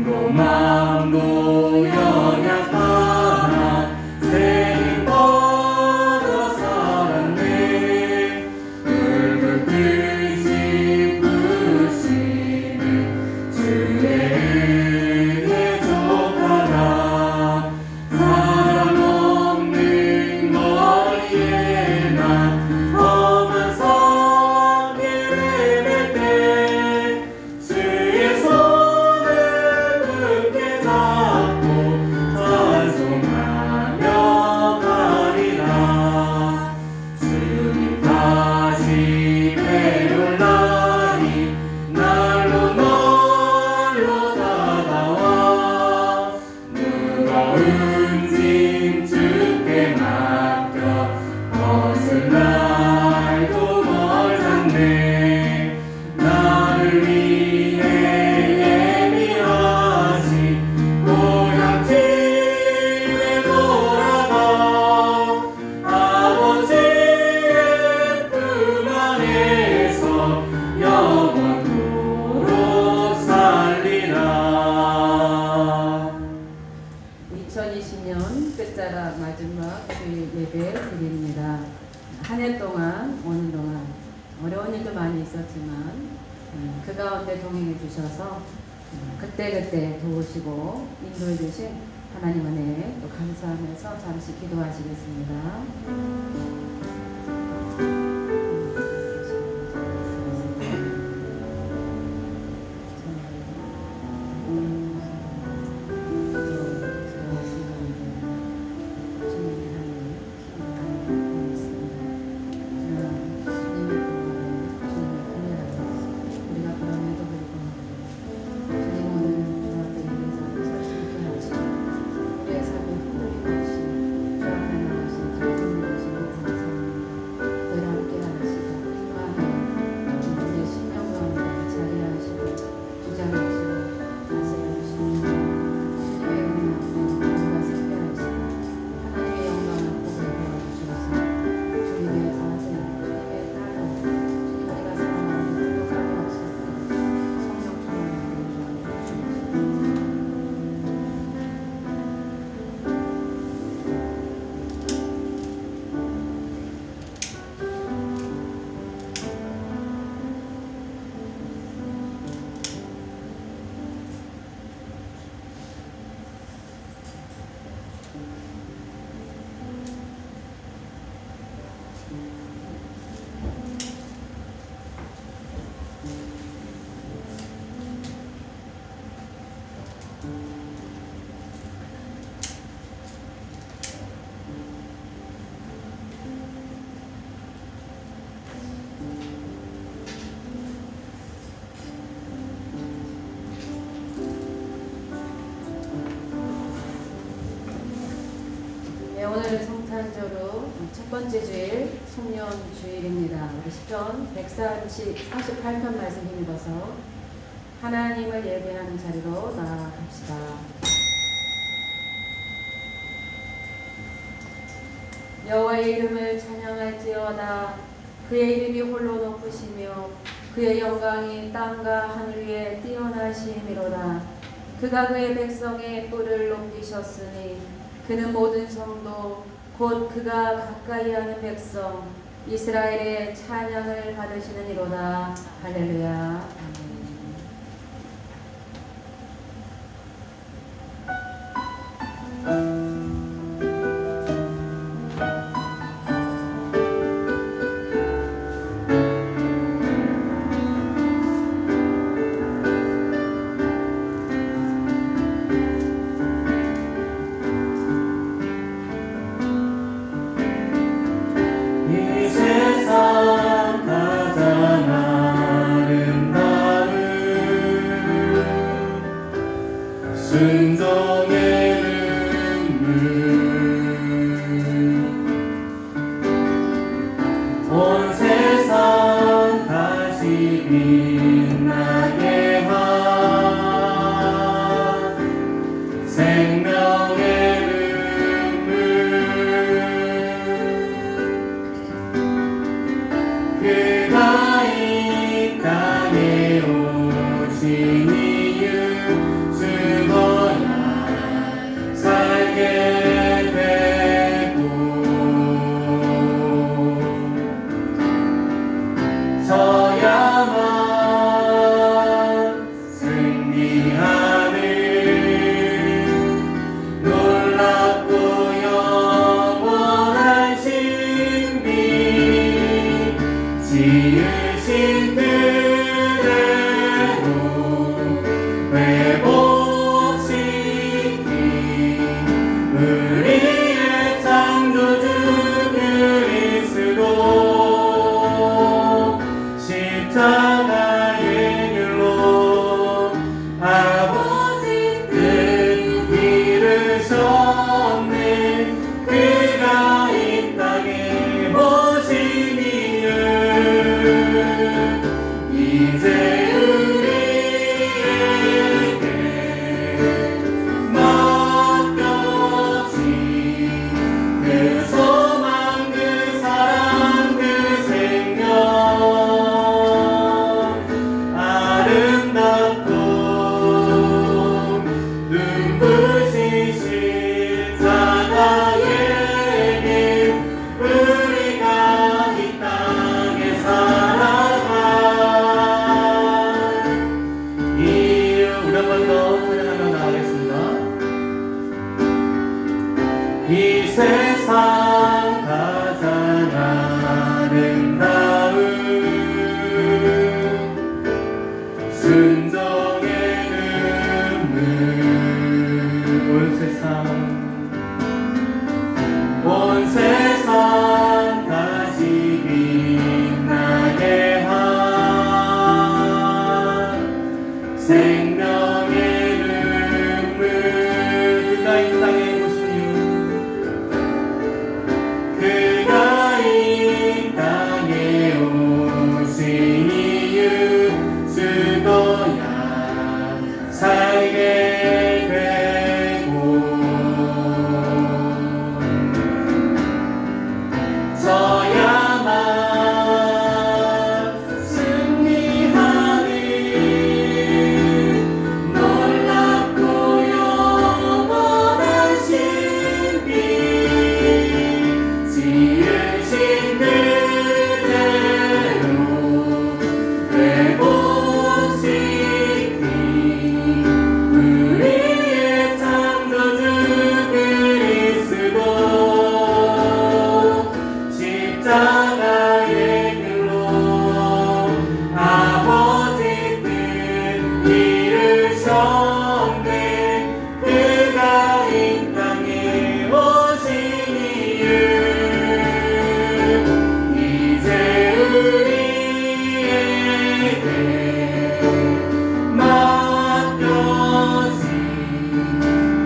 마음도 연약하나 세임 받아 살았네. 불붙듯이 부시는 주의 은혜 족하라. 사랑 없는 거리에만 험한 산길을 갈 때 주의 손을 굳게 잡고 찬송하며 가리라. 주님 다시 배울나니 날로 날로 다가와 무거운 짐 주께 맡겨 벗을 날도 멀었네. 나를 위해 예비하신 고향 집에 돌아가 아버지의 품 안에서 영원토록 살리라. 2020년 끝자락 마지막 주일 예배 드립니다. 한 해 동안, 오늘 동안 어려운 일도 많이 있었지만 그 가운데 동행해 주셔서 그때그때 도우시고 인도해 주신 하나님 은혜에 또 감사하면서 잠시 기도하시겠습니다. 오늘은 성탄절로 첫 번째 주일 송년 주일입니다. 우리 시편 148편 말씀 힘입어서 하나님을 예배하는 자리로 나아갑시다. 여호와의 이름을 찬양할지어다. 그의 이름이 홀로 높으시며 그의 영광이 땅과 하늘 위에 뛰어나심이로다. 그가 그의 백성의 뿔을 높이셨으니 그는 모든 성도 곧 그가 가까이 하는 백성 이스라엘의 찬양을 받으시느니로다. 할렐루야. 아멘. 순종의 온 세상 다시 빛나게 한 생명의 눈물 그가 이 땅에 오신 이유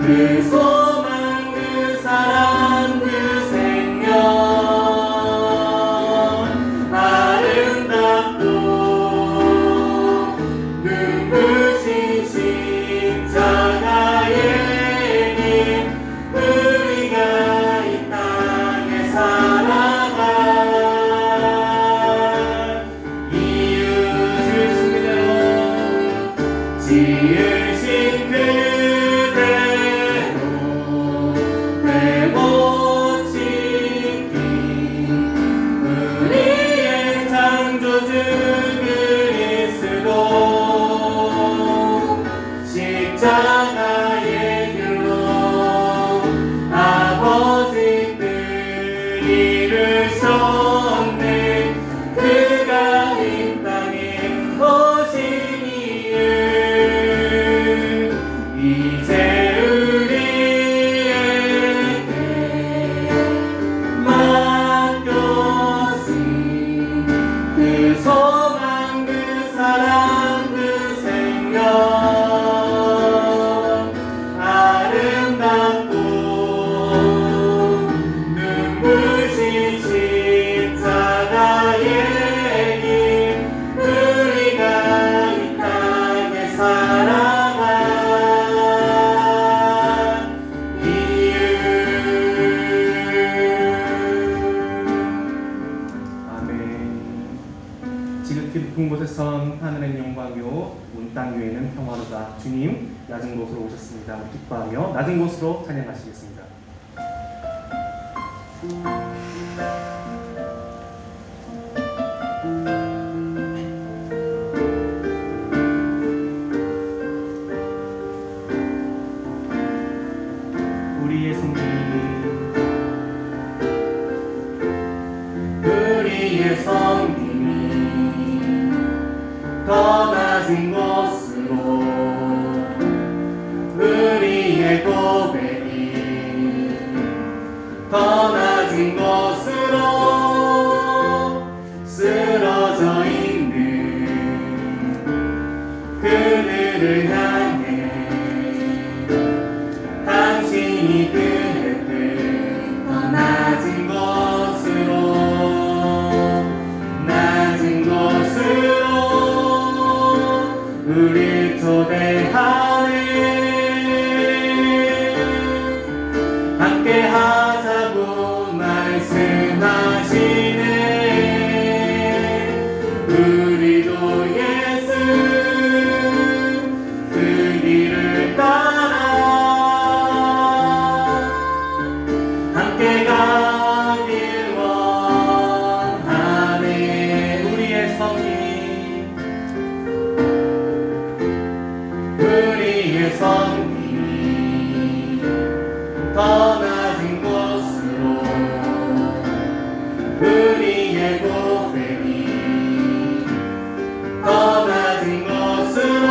그 소망 그 사랑 그 생명 아름답고 눈부신 십자가의 길 우리가 이 땅에 살아갈 이유 지으신 그대로 되못 지킨 우리의 창조주 그리스도 십자가의 길로 아버지들 이루셨네 그가 이 땅에 오신 이유 이제 우리에게 맡겨진 그 소망 그 사랑 그 생명 아름답고 눈부신 십자가의 길 우리가 이 땅에 살아갈 이유 아멘. 지극히 높은 곳에선 하늘엔 영광이요 온 땅 위에는 평화로다. 주님 낮은 곳으로 오셨습니다. 우리 기뻐하며 낮은 곳으로 찬양하시겠습니다. 우리의 성님이 더 낮은 곳으로 우리의 고백이 더 낮은 곳으로 쓰러져 있는 그들을 향해 당신이 그랬듯 더 낮은 곳으로 우리 초대하네 함께 하자고 말씀하시네 우리도 예수 그 길을 따라 함께 가길 원하네 우리의 성님 더 낮은 곳으로 우리의 고백이 더 낮은 곳으로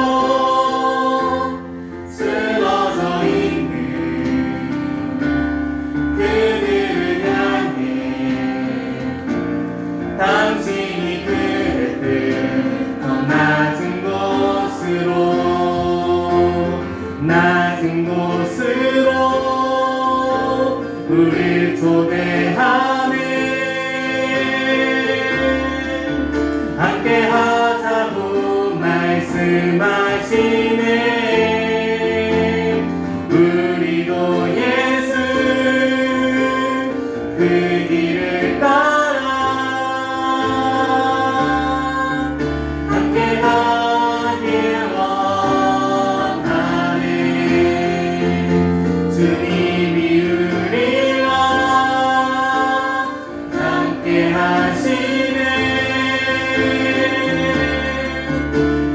쓰러져 있는 그들을 향해 당신이 그랬듯 더 낮은 곳으로 우릴 초대하네 함께 하자고 말씀하시네 우리도 예수 그 길을 따라 함께 가길 원하네 주님이 우리와 함께 하시네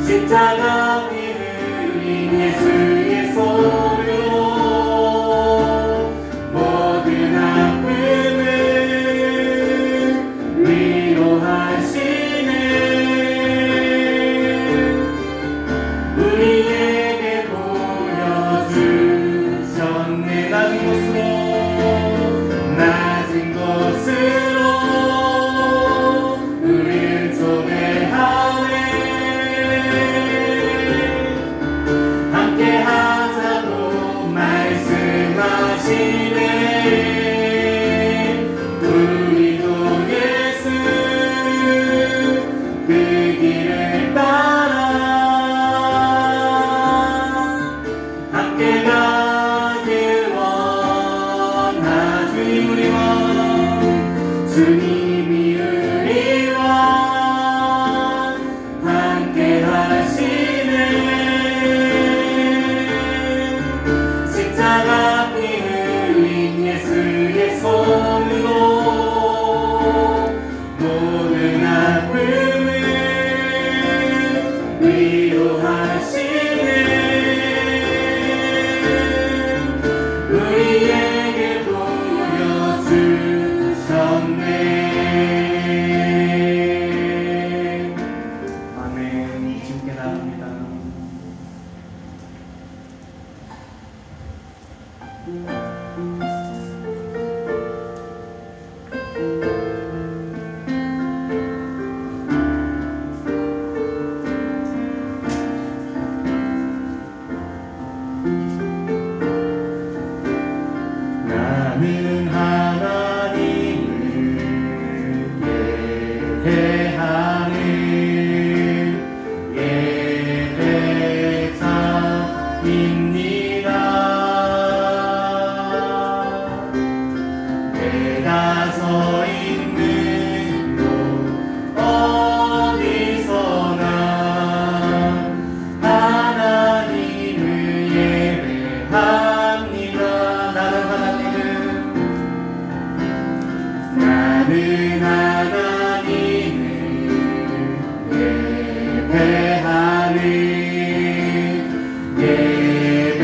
십자가 피 흘린 예수의 손으로 모든 아픔을 위로하시네 우리에게 보여주셨네 낮은 곳으로 우릴 초대하네 함께 하자고 말씀 주님이 우리와 함께 하시네. 십자가 피 흘린 예수의 손으로 모든 아픔을 위로하시네. 우리에게 보여주셨네. 아멘. 주님께 나갑니다. 나는 하나님을 예배하는 예배자입니다. 내가 서 있는 곳 어디서나 하나님을 예배합니다. 나는 하나님을 예배하는 예배자입니다.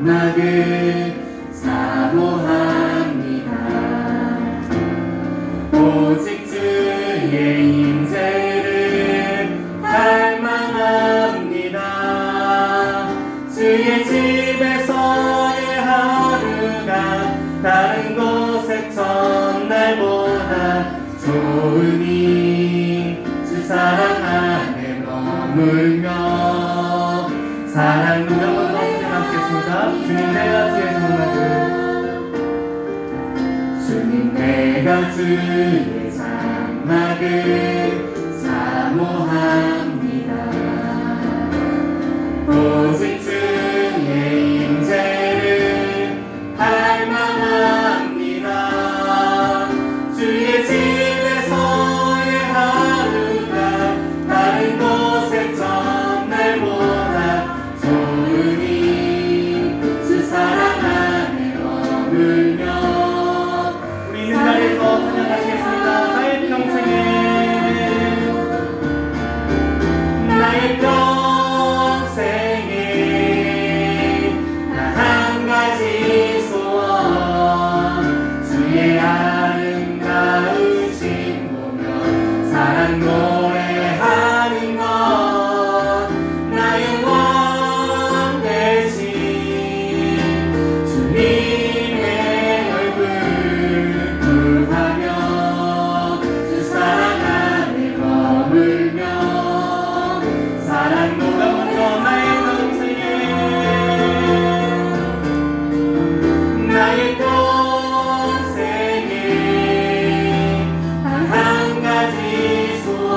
장막을 사모합니다. 오직 주의 임재를 갈망합니다. 주의 집에서의 하루가 다른 곳의 첫날보다 좋으니 주 사랑 안에 머물며 사랑 우리 한번 더 찬양하시겠습니다. 주님 내가 주의 장막을 주님 내가 주의 장막을 사모합니다. 오직 주의 임재를 갈망합니다. 주의 집에서의 하루가 다른 곳의 첫날보다 좋으니 주 사랑 안에 머물며 우리 있는 자리에서 찬양하시겠습니다. 나의 평생에 나의 평생에 나 한 가지 소원 주의 아름다우신 보며 사랑 노래하는 것 나의 왕 대신 주님의 얼굴 구하며 주 사랑 안에 머물며 사랑 누가 먼저 나의 평생에 나의 평생에 한 가지 소원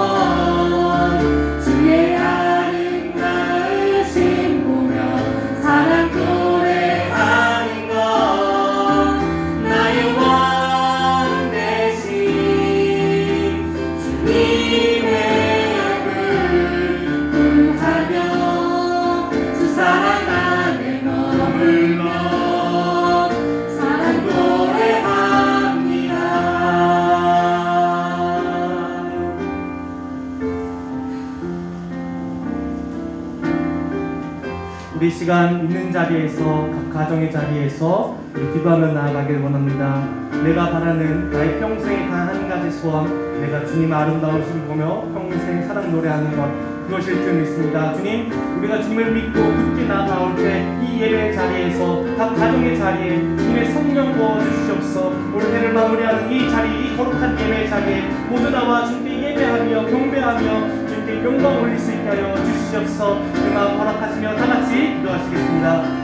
주의 아름다우신 보며 사랑 노래하는 것 나의 왕 대신 주님의 얼굴 구하며 주 사랑 안에 머물러 사랑 노래합니다. 우리 시간 있는 자리에서 각 가정의 자리에서 우리 기도하며 나아가길 원합니다. 내가 바라는 나의 평생의 단 한 가지 소원, 내가 주님 아름다우신 보며 평생 사랑 노래하는 것, 그것일 줄 믿습니다. 주님, 우리가 주님을 믿고 굳게 나아올 때 이 예배 자리에서 각 가정의 자리에 주님의 성령 부어 주시옵소서. 올해를 마무리하는 이 자리, 이 거룩한 예배 자리에 모두 나와 주님께 예배하며 경배하며 주님께 영광 올릴 수 있게 하여 주시옵소서. 음악 허락하시며 다 같이 기도하시겠습니다.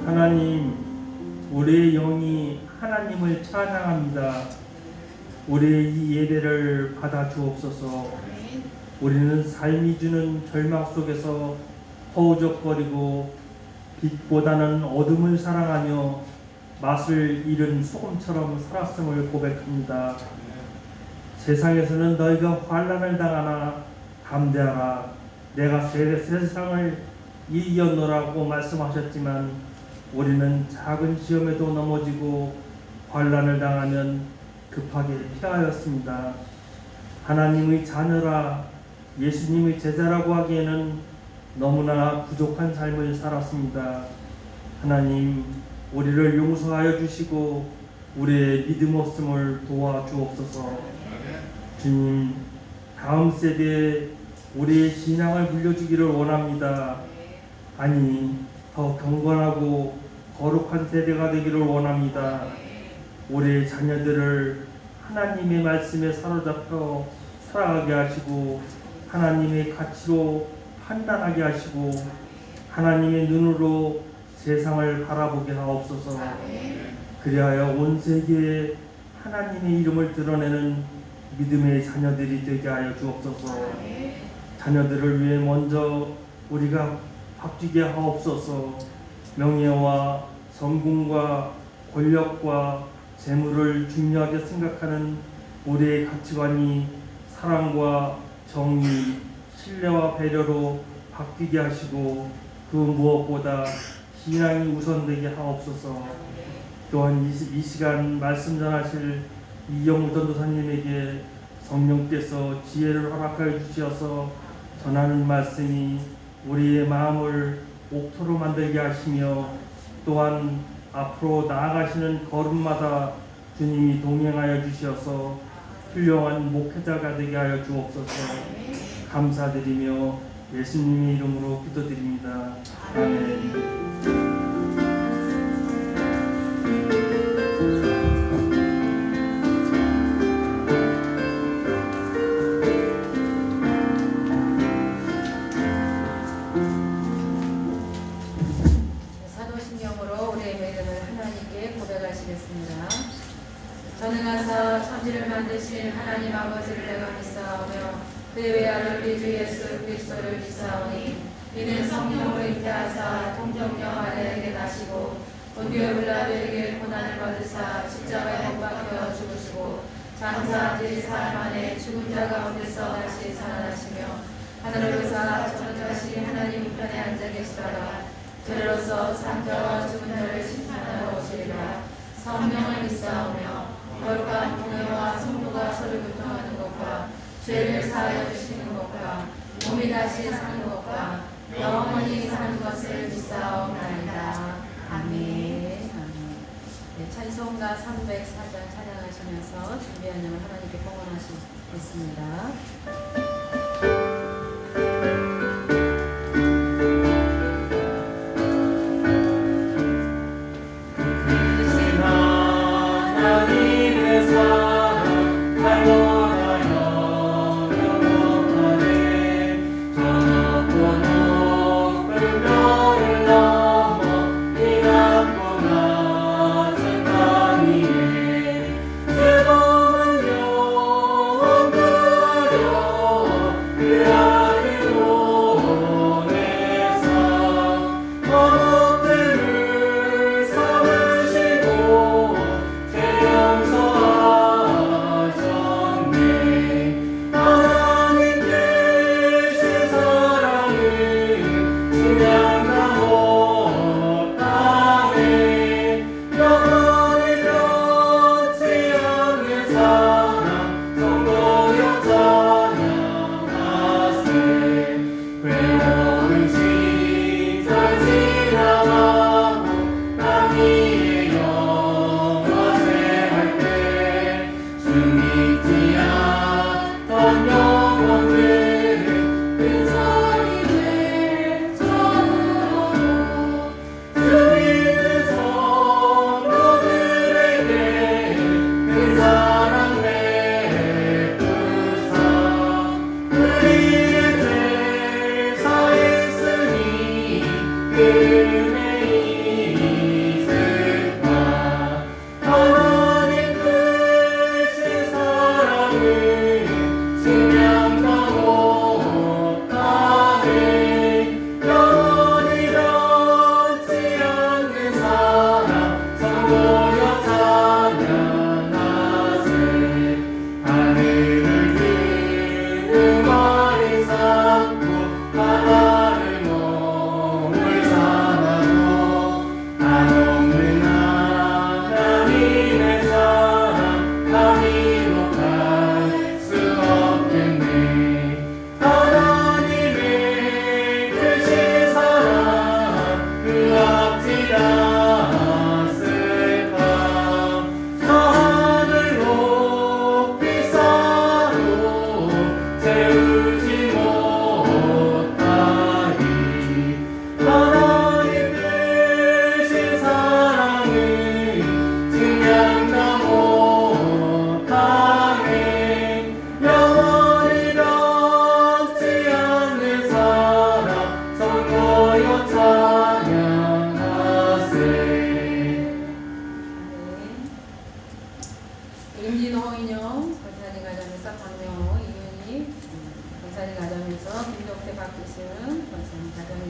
하나님, 우리의 영이 하나님을 찬양합니다. 우리의 이 예배를 받아 주옵소서. 우리는 삶이 주는 절망 속에서 허우적거리고 빛보다는 어둠을 사랑하며 맛을 잃은 소금처럼 살았음을 고백합니다. 세상에서는 너희가 환난을 당하나 담대하라, 내가 세상을 이겼노라고 말씀하셨지만 우리는 작은 시험에도 넘어지고 환난을 당하면 급하게 피하였습니다. 하나님의 자녀라, 예수님의 제자라고 하기에는 너무나 부족한 삶을 살았습니다. 하나님, 우리를 용서하여 주시고 우리의 믿음 없음을 도와주옵소서. 주님, 다음 세대에 우리의 신앙을 물려주기를 원합니다. 아니, 더 경건하고 거룩한 세대가 되기를 원합니다. 우리 자녀들을 하나님의 말씀에 사로잡혀 살아가게 하시고 하나님의 가치로 판단하게 하시고 하나님의 눈으로 세상을 바라보게 하옵소서. 그리하여 온 세계에 하나님의 이름을 드러내는 믿음의 자녀들이 되게 하여 주옵소서. 자녀들을 위해 먼저 우리가 바뀌게 하옵소서. 명예와 성공과 권력과 재물을 중요하게 생각하는 우리의 가치관이 사랑과 정의, 신뢰와 배려로 바뀌게 하시고 그 무엇보다 신앙이 우선되게 하옵소서. 또한 이 시간 말씀 전하실 이영우 전도사님에게 성령께서 지혜를 허락하여 주셔서 전하는 말씀이 우리의 마음을 옥토로 만들게 하시며 또한 앞으로 나아가시는 걸음마다 주님이 동행하여 주셔서 훌륭한 목회자가 되게 하여 주옵소서. 감사드리며 예수님의 이름으로 기도드립니다. 아멘. 사도신경으로 우리의 믿음을 하나님께 고백하시겠습니다. 전능하사 천지를 만드신 하나님 아버지를 내가 믿사오며 그의 외아를 우리 주 예수 그리스도를 믿사오니 이는 성령으로 잉태하사 동정녀 마리아에게 나시고 본디오 빌라도에게 고난을 받으사 십자가에 못 박혀 죽으시고 장사한 지 사흘 만에 죽은 자 가운데서 다시 살아나시며 하늘을 의사 전능하신 하나님 우편에 앉아 계시다가 저리로서 산자와 죽은 자를 심판하러 오시리라. 성령을 믿사오며 거룩한 공회와 성도가 서로 교통하는 것과 죄를 사하여 주시는 것과 몸이 다시 사는 것과 영원히 사는 것을 믿사옵나이다. 아멘. 네, 찬송가 304장 찬양하시면서 준비한 영을 하나님께 봉헌하시겠습니다. 하나님께 사랑은 그냥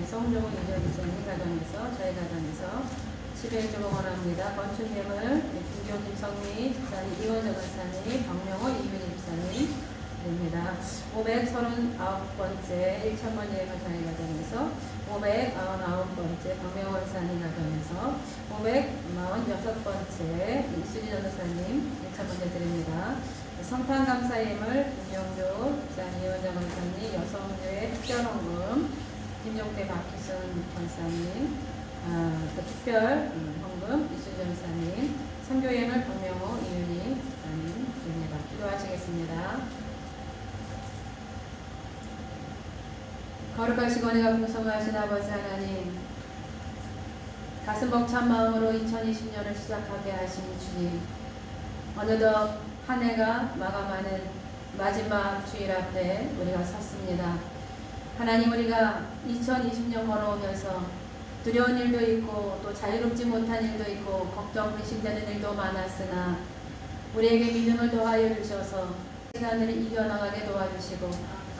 가정에서 홍종훈 이재원 집사님 가정에서 저희 가정에서 11조 원합니다. 건축예물 김기호 김성미 집사님, 이원정 권사님, 박명호 이윤희 집사님 입니다. 539번째 1,000번 예물 저희 가정에서 599번째 박명호 권사님 가정에서 546번째 이수지 전도사님 1,000번째 드립니다. 성탄 감사 예물 김영조 집사님, 이원정 권사님, 여성교회 특별헌금 김종대 박희순 권사님, 또 특별 헌금 이수지 전도사님, 선교예물 박명호 이윤희 집사님 드립니다. 기도하시겠습니다. 거룩하시고 은혜가 풍성하신 아버지 하나님, 가슴 벅찬 마음으로 2020년을 시작하게 하신 주님, 어느덧 한 해가 마감하는 마지막 주일 앞에 우리가 섰습니다. 하나님, 우리가 2020년 걸어오면서 두려운 일도 있고 또 자유롭지 못한 일도 있고 걱정 근심되는 일도 많았으나 우리에게 믿음을 더하여 주셔서 시간을 이겨나가게 도와주시고,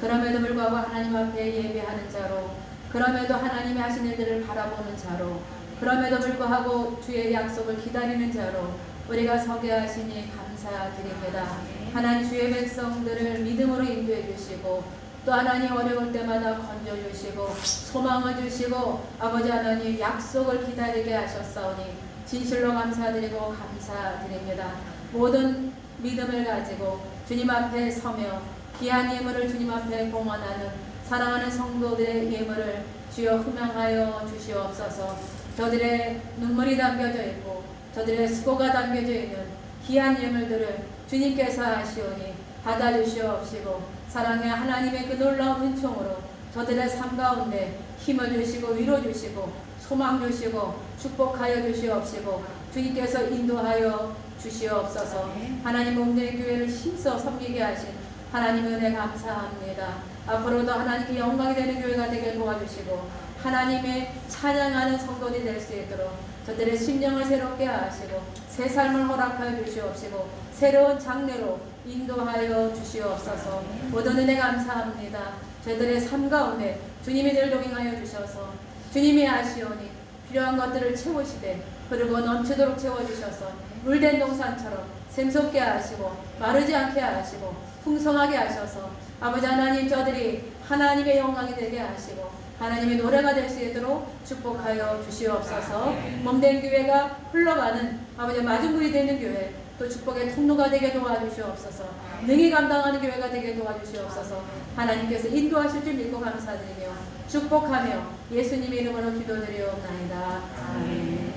그럼에도 불구하고 하나님 앞에 예배하는 자로, 그럼에도 하나님이 하신 일들을 바라보는 자로, 그럼에도 불구하고 주의 약속을 기다리는 자로 우리가 서게 하시니 감사드립니다. 하나님, 주의 백성들을 믿음으로 인도해 주시고 또 하나님 어려울 때마다 건져주시고 소망을 주시고 아버지 하나님 약속을 기다리게 하셨사오니 진실로 감사드리고 감사드립니다. 모든 믿음을 가지고 주님 앞에 서며 귀한 예물을 주님 앞에 봉헌하는 사랑하는 성도들의 예물을 주여 흠양하여 주시옵소서. 저들의 눈물이 담겨져 있고 저들의 수고가 담겨져 있는 귀한 예물들을 주님께서 하시오니 받아주시옵시고 사랑의 하나님의 그 놀라운 은총으로 저들의 삶 가운데 힘을 주시고 위로 주시고 소망 주시고 축복하여 주시옵시고 주님께서 인도하여 주시옵소서. 하나님 몸된 교회를 힘써 섬기게 하신 하나님 은혜 감사합니다. 앞으로도 하나님께 영광이 되는 교회가 되게 도와주시고 하나님의 찬양하는 성도들이 될 수 있도록 저들의 심령을 새롭게 하시고 새 삶을 허락하여 주시옵시고 새로운 장래로 인도하여 주시옵소서. 모든 은혜 감사합니다. 저희들의 삶 가운데 주님이 늘 동행하여 주셔서 주님이 아시오니 필요한 것들을 채우시되 그리고 넘치도록 채워주셔서 물된 동산처럼 샘솟게 하시고 마르지 않게 하시고 풍성하게 하셔서 아버지 하나님 저들이 하나님의 영광이 되게 하시고 하나님의 노래가 될 수 있도록 축복하여 주시옵소서. 몸된 교회가 흘러가는 아버지 마중물이 되는 교회 또 축복의 통로가 되게 도와주시옵소서. 능히 감당하는 교회가 되게 도와주시옵소서. 하나님께서 인도하실 줄 믿고 감사드리며 축복하며 예수님의 이름으로 기도드리옵나이다. 아멘.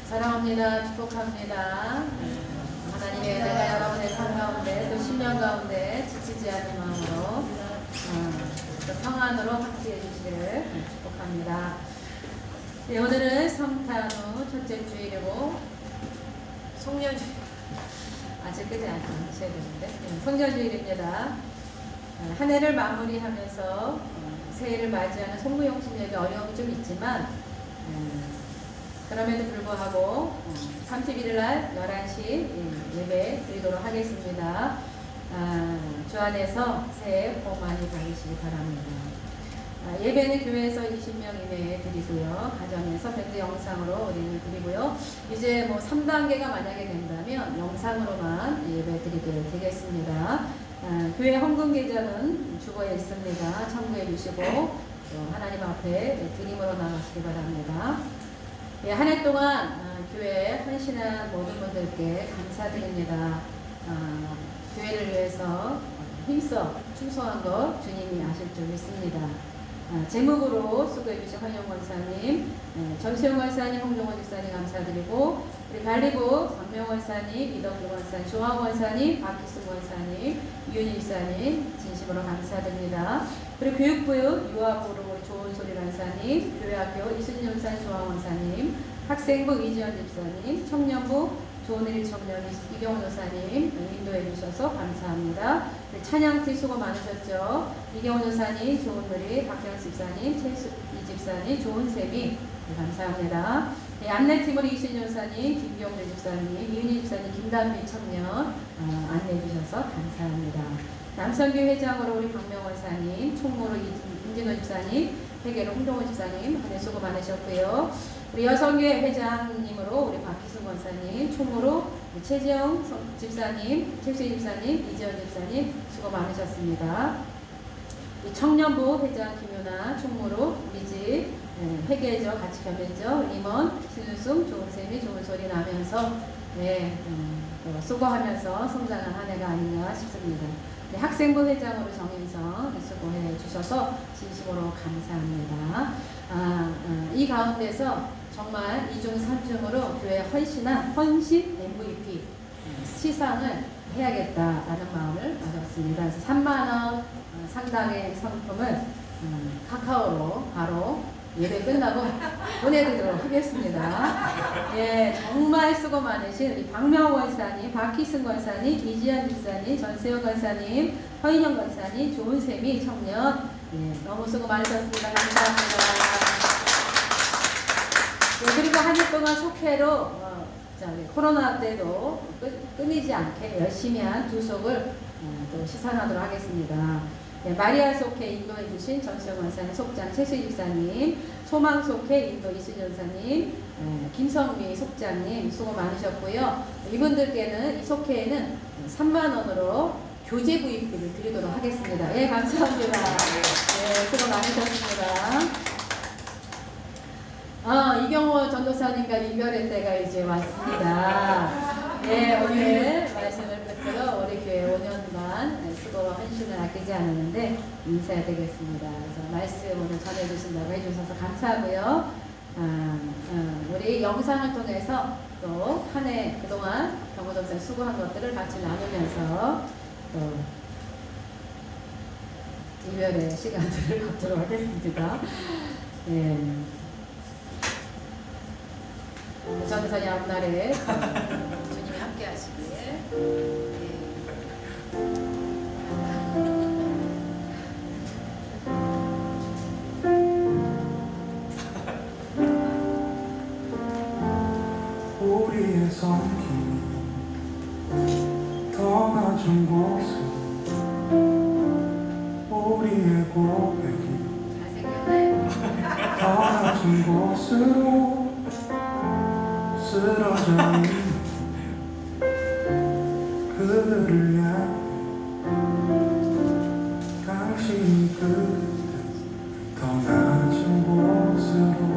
사랑합니다. 축복합니다. 하나님의 은혜가 여러분의 삶 가운데 또 심령 가운데 지치지 않는 마음으로 또 평안으로 함께해 주시기를 축복합니다. 네, 오늘은 성탄 후 첫째 주일이고 송년주일 아직 끝이 안 하셔야 되는데 송년주일입니다. 한 해를 마무리하면서 새해를 맞이하는 송구용신예배 어려움이 좀 있지만 그럼에도 불구하고 31일 날 11시 예배 드리도록 하겠습니다. 주 안에서 새해 복 많이 받으시기 바랍니다. 예배는 교회에서 20명 이내에 드리고요. 가정에서 밴드 영상으로 우리는 드리고요. 이제 뭐 3단계가 만약에 된다면 영상으로만 예배 드리게 되겠습니다. 교회 헌금 계좌는 주거에 있습니다. 참고해 주시고 하나님 앞에 드림으로 나가시기 바랍니다. 예, 한 해 동안 교회에 헌신한 모든 분들께 감사드립니다. 교회를 위해서 힘써 충성한 것 주님이 아실 줄 믿습니다. 제목으로 수고해 주신 환영 권사님, 전수영 권사님, 홍종원 집사님 감사드리고 우리 관리부 박명 권사님, 이덕주 권사님, 조항 권사님, 박희순 권사님, 이윤희 집사님 진심으로 감사드립니다. 그리고 교육부 유아부로 조은소리 권사님, 교회학교 이수진 권사님, 조항 권사님, 학생부 이지연 집사님, 청년부 조은일 청년 이경원 도사님 인도해 주셔서 감사합니다. 찬양팀 수고 많으셨죠. 이경원 도사님, 조은누리, 박경수 집사님, 최수이 집사님, 조은쌤이 감사합니다. 네, 안내팀으로 이순희 도사님, 김경래 집사님, 이은희 집사님, 김단비 청년 안내해 주셔서 감사합니다. 남성교 회장으로 우리 박명원 사님, 총무로 임진호 집사님, 회계로 홍동원 집사님, 한 해 수고 많으셨고요. 우리 여성교회 회장님으로 우리 박희순 권사님, 총무로 최지영 집사님, 최수희 집사님, 이지연 집사님 수고 많으셨습니다. 이 청년부 회장 김윤아 총무로 우리 집 회계죠, 같이 겸했죠. 임원, 신우승, 좋은 셈이 좋은 소리 나면서 또 수고하면서 성장한 한 해가 아닌가 싶습니다. 학생부 회장으로 정인성 수고해 주셔서 진심으로 감사합니다. 이 가운데서 정말 2중 3중으로 교회 헌신한 헌신 MVP 시상을 해야겠다라는 마음을 가졌습니다. 그래서 3만 원 상당의 상품을 카카오로 바로 예배 끝나고 보내드리도록 하겠습니다. 예, 정말 수고 많으신 우리 박명호 권사님, 박희승 권사님, 이지연 집사님, 전세호 권사님, 허인영 권사님, 좋은세미 청년, 너무 수고 많으셨습니다. 감사합니다. 그리고 한 해 동안 속회로 코로나 때도 끊이지 않게 열심히 한 두 속을 또 시상하도록 하겠습니다. 마리아 속회 인도해 주신 전수영 원사님, 속장 최수희 집사님, 소망 속회 인도 이수진 전사님, 김성미 속장님 수고 많으셨고요. 이분들께는 이 속회에는 3만 원으로 교재 구입비를 드리도록 하겠습니다. 예, 감사합니다. 수고 많으셨습니다. 이경호 전도사님과 이별의 때가 이제 왔습니다. 오늘 말씀을 끝으로 우리 교회 5년간 수고 헌신을 아끼지 않았는데 인사해야 되겠습니다. 그래서 말씀 오늘 전해주신다고 해주셔서 감사하고요. 우리 영상을 통해서 또 한 해 그동안 경호 전사 수고한 것들을 같이 나누면서 또 이별의 시간들을 갖도록 하겠습니다. 전도사님 앞날에 주님이 함께 하시길. 우리의 손길이 더 낮은 곳으로 우리의 고백이 더 낮은 곳으로 쓰러져 있는 그들을 향해 당신이 그때 더 낮은 곳으로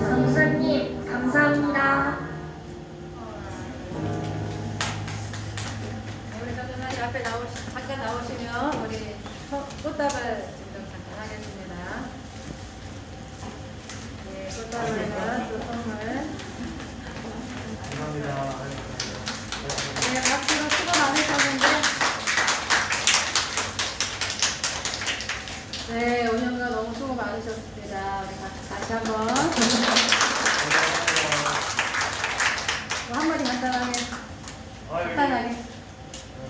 전도사님 감사합니다. 우리 전도사님 앞에 잠깐 나오시면 우리 꽃다발 증정 잠깐 하겠습니다. 꽃다발과 또 선물. 감사합니다. 박수로 수고 많으셨는데 5년간 너무 수고 많으셨습니다. 우리 다시 한번 건강해. 아유, 편하게.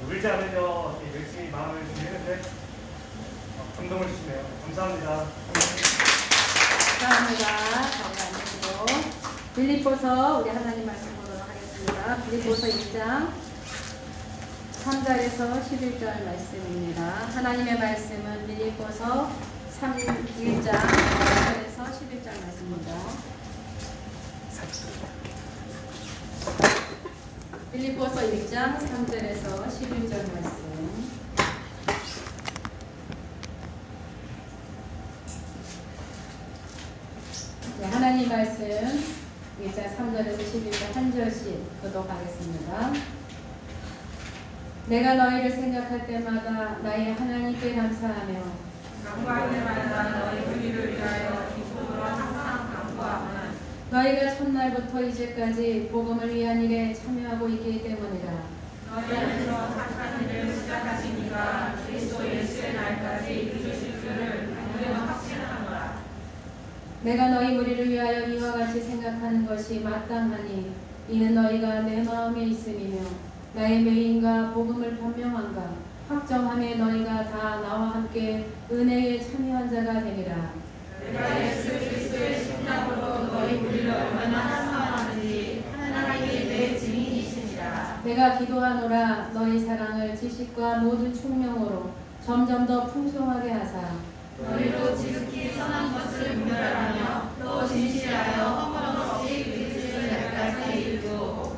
울지 않으려 이렇게 열심히 마음을 준비했는데 감동을 주시네요. 감사합니다. 감사합니다. 자리 앉으시고 빌립보서 우리 하나님 말씀 보도록 하겠습니다. 빌립보서 1장 3절에서 11절 말씀입니다. 하나님의 말씀은 빌립보서 1장 3절에서 11절 말씀입니다. 빌립보서 1장 3절에서 11절 말씀. 네, 하나님 말씀 1장 3절에서 11절 한 절씩 교독하겠습니다. 내가 너희를 생각할 때마다 나의 하나님께 감사하며 간구할 때마다 너희 우리를 위하여 기쁨으로 항상 간구하는 너희가 첫날부터 이제까지 복음을 위한 일에 참여하고 있기 때문이라. 너희 안에서 착한 일을 시작하신 이가 그리스도 예수의 날까지 이루실 줄을 우리는 확신하노라. 내가 너희 무리를 위하여 이와 같이 생각하는 것이 마땅하니 이는 너희가 내 마음에 있음이며 나의 메인과 복음을 변명한가 확정함에 너희가 다 나와 함께 은혜에 참여한 자가 되리라. 내가 예수 그리스도의 심장으로 너희 우리를 얼마나 사랑하는지 하나님이 내 증인이시니라. 내가 기도하노라 너희 사랑을 지식과 모든 총명으로 점점 더 풍성하게 하사 너희도 지극히 선한 것을 분별하며 또 진실하여 허물없이 그리스도의 날까지 이르고